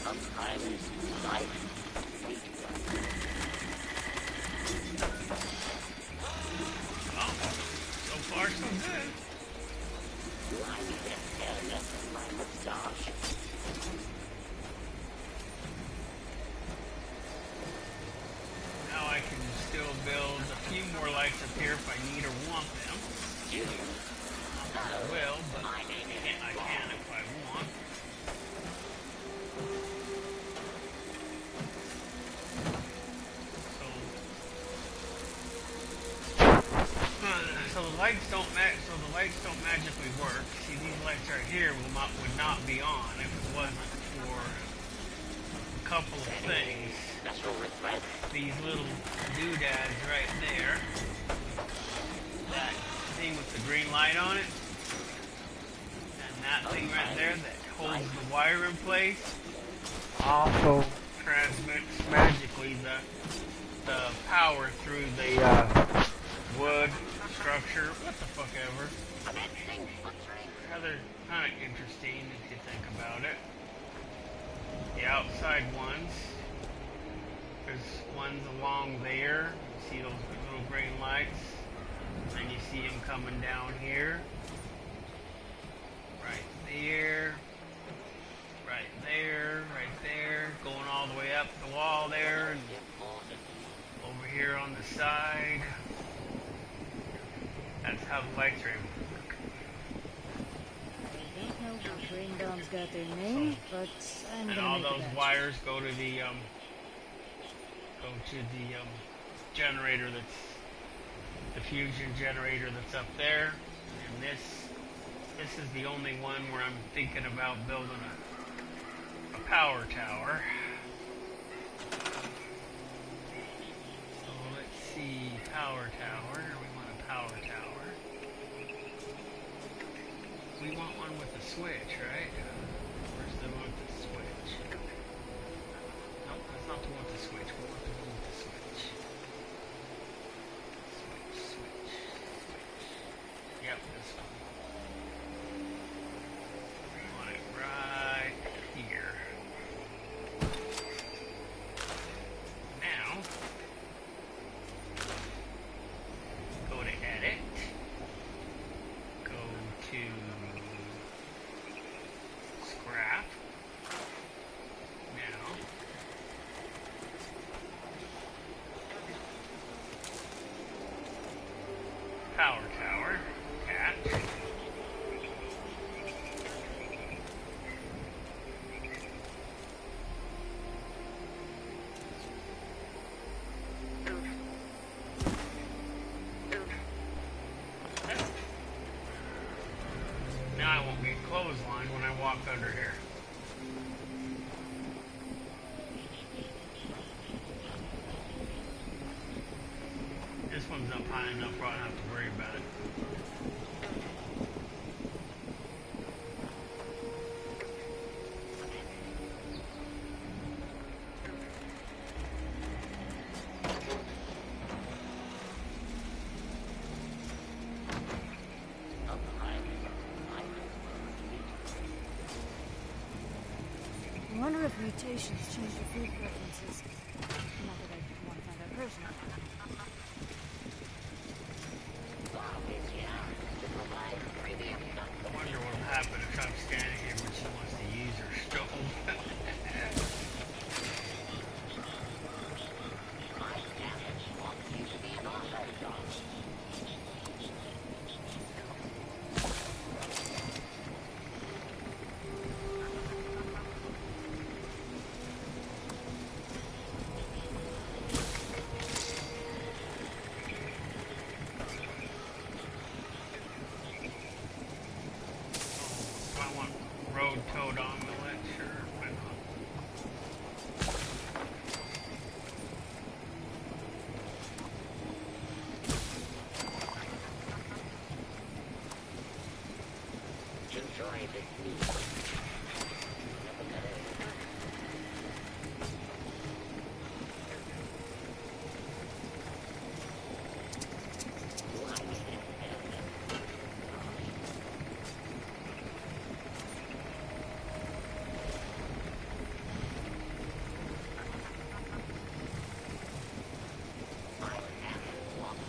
Sometimes life leads Oh, so far, so good. Do I need a hairnet in my mustache? Now I can still build a few more lights up here if I need or want them. Not that I will, but I can if I want. So the lights don't magically work. See, these lights right here would not be on if it wasn't for a couple of things. Special request. These little doodads right there. That thing with the green light on it. And that thing right there that holds the wire in place. Also transmits magically the power through the wood structure. What the fuck ever. Rather kind of interesting if you think about it. The outside ones. There's ones along there. You see those little green lights. And you see them coming down here. Right there. Right there. Right there. Going all the way up the wall there. And over here on the side. That's how the lights are able to work. I don't know where brain bombs got their name, but I'm And gonna all make those a bet. wires go to the generator that's the fusion generator that's up there. And this is the only one where I'm thinking about building a power tower. So let's see, power tower. We want a power tower. We want one with a switch, right? Where's the one with the switch? Nope, that's not the one with the switch. We want the one with the switch. Switch. Yep, this one. We want it right here. Now, go to edit. Go to scrap. Now, power tower, cat. Now I won't get clotheslined when I walk under here. This one's up high enough where I don't have to worry about it. I wonder if mutations change your food preferences. Not that I want to find out personally. I wonder what will happen if I'm standing here when she wants to use her stove. Do I want road toad omelet? Sure, why not? Enjoy this meal.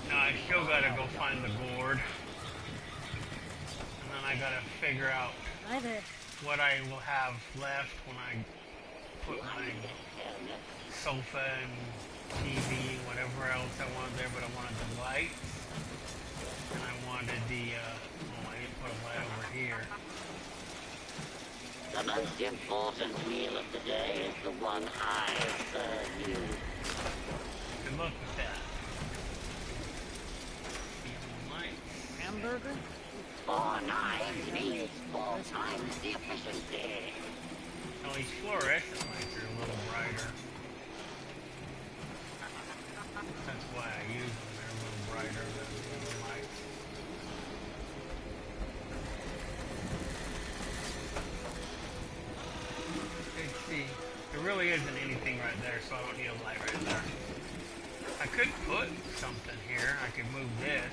No, I still gotta go find the gourd. And then I gotta figure out Hi there. what I will have left when I put my sofa and TV, whatever else I wanted there, but I wanted the lights. And I wanted the, oh, I didn't put a light over here. The most important meal of the day is the one I serve you. And look at that. Lights. Hamburger? 4 knives means 4 times the efficiency. Oh, these fluorescent lights are a little brighter. That's why I use them. They're a little brighter than the other lights. Let's see. There really isn't anything right there, so I don't need a light right there. I could put something here. I could move this.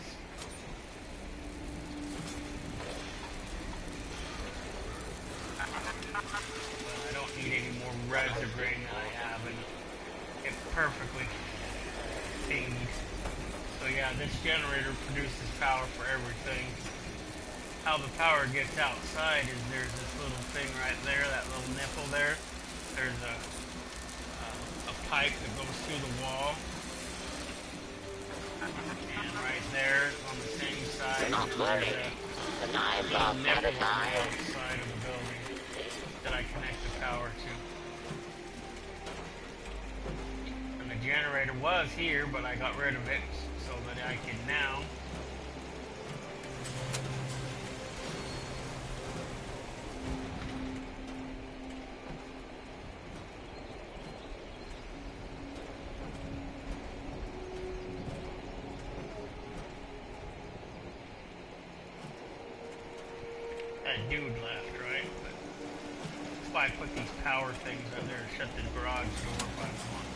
Well, I don't need any more reds or grain than I have, and it perfectly feeds. So yeah, this generator produces power for everything. How the power gets outside is there's this little thing right there, that little nipple there. There's a pipe that goes through the wall. And right there on the same side, Not worry. The knives are there's a nipple on the sanitized. outside of the building that I connect the power to. And the generator was here, but I got rid of it so that I can now that dude left, right? But that's why I put these power things out there to shut the garage door if I want.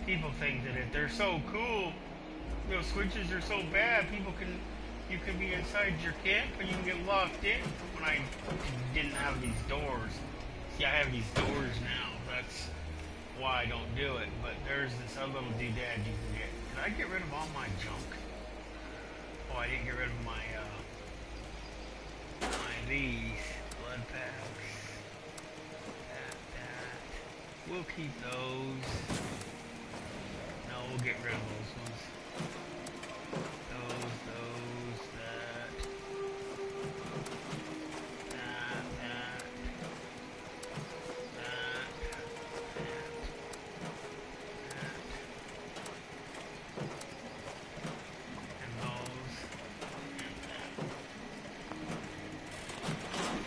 People think that if they're so cool, you know, switches are so bad, you can be inside your camp and you can get locked in. When I didn't have these doors. See, I have these doors now. That's why I don't do it. But there's this other little doodad you can get. Can I get rid of all my junk? Oh, I didn't get rid of my these blood packs. That. We'll keep those. No, we'll get rid of those ones. Those, that. That. And those.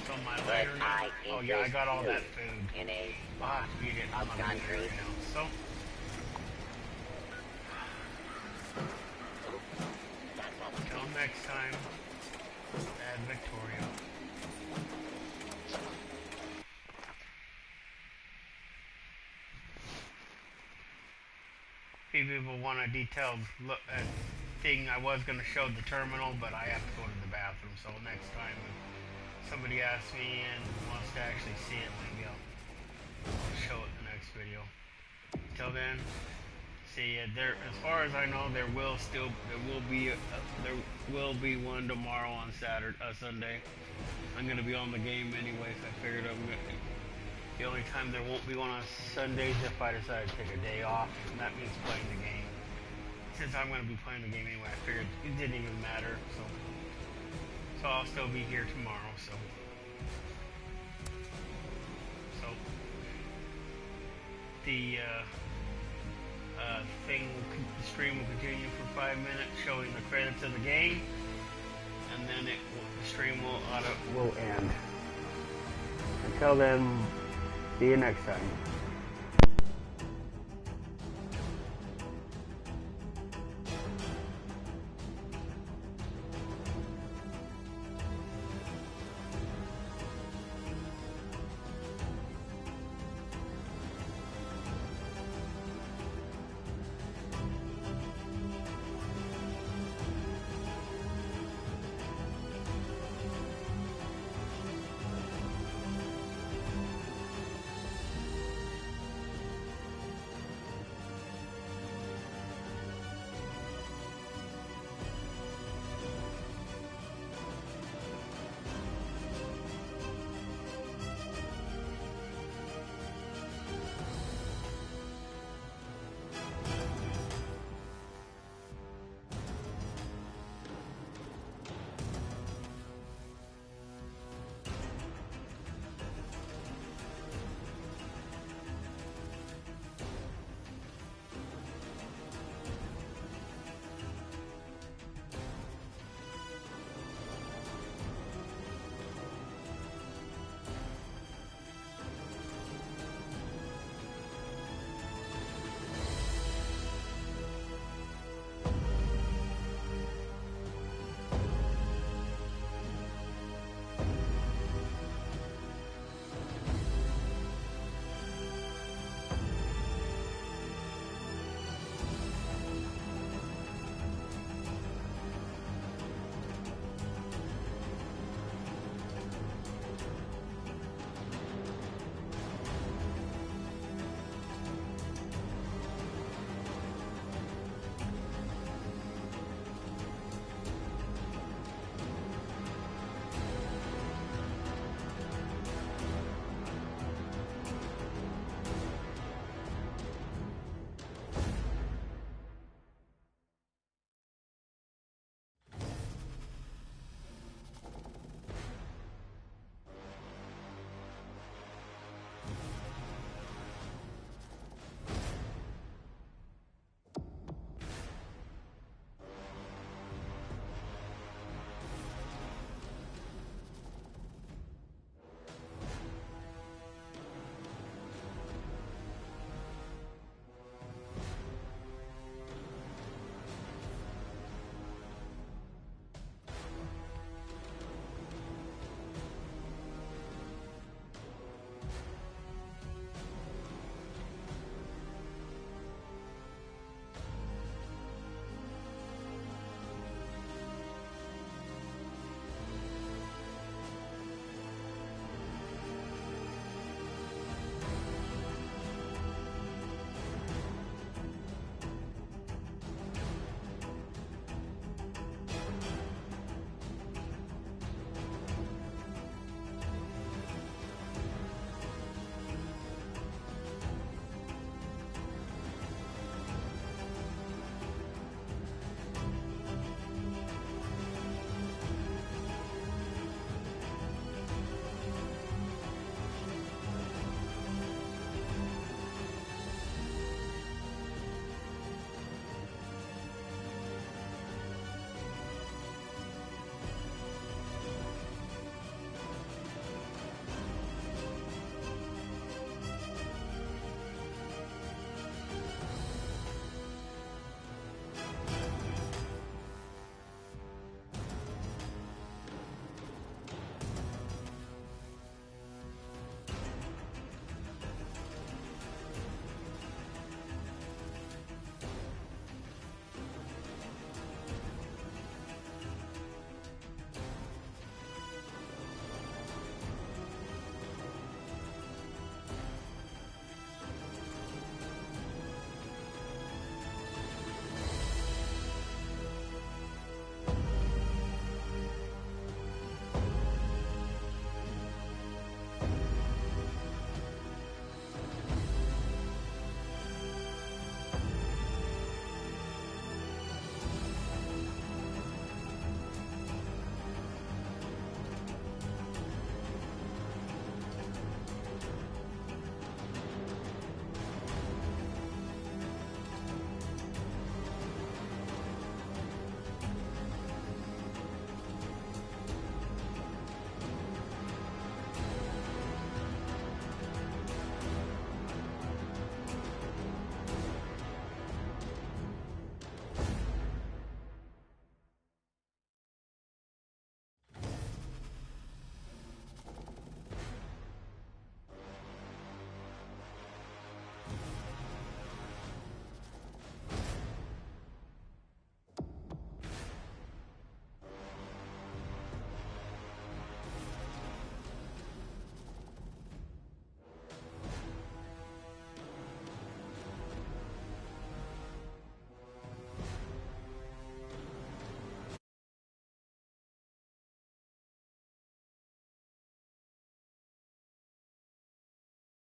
So my But lighter now. I Oh yeah, I got all that food. in a I'll have to eat it. I'm not gonna eat it country. right now. So. Until next time, Bad Victoria. If people want a detailed look at thing, I was going to show the terminal, but I have to go to the bathroom. So next time, if somebody asks me and wants to actually see it, maybe I'll show it in the next video. Till then. See, there. As far as I know, there will be one tomorrow on Sunday. I'm gonna be on the game anyway, so I figured the only time there won't be one on Sundays if I decide to take a day off, and that means playing the game. Since I'm gonna be playing the game anyway, I figured it didn't even matter. So I'll still be here tomorrow. So the the stream will continue for 5 minutes, showing the credits of the game, and then the stream will end. Until then, see you next time.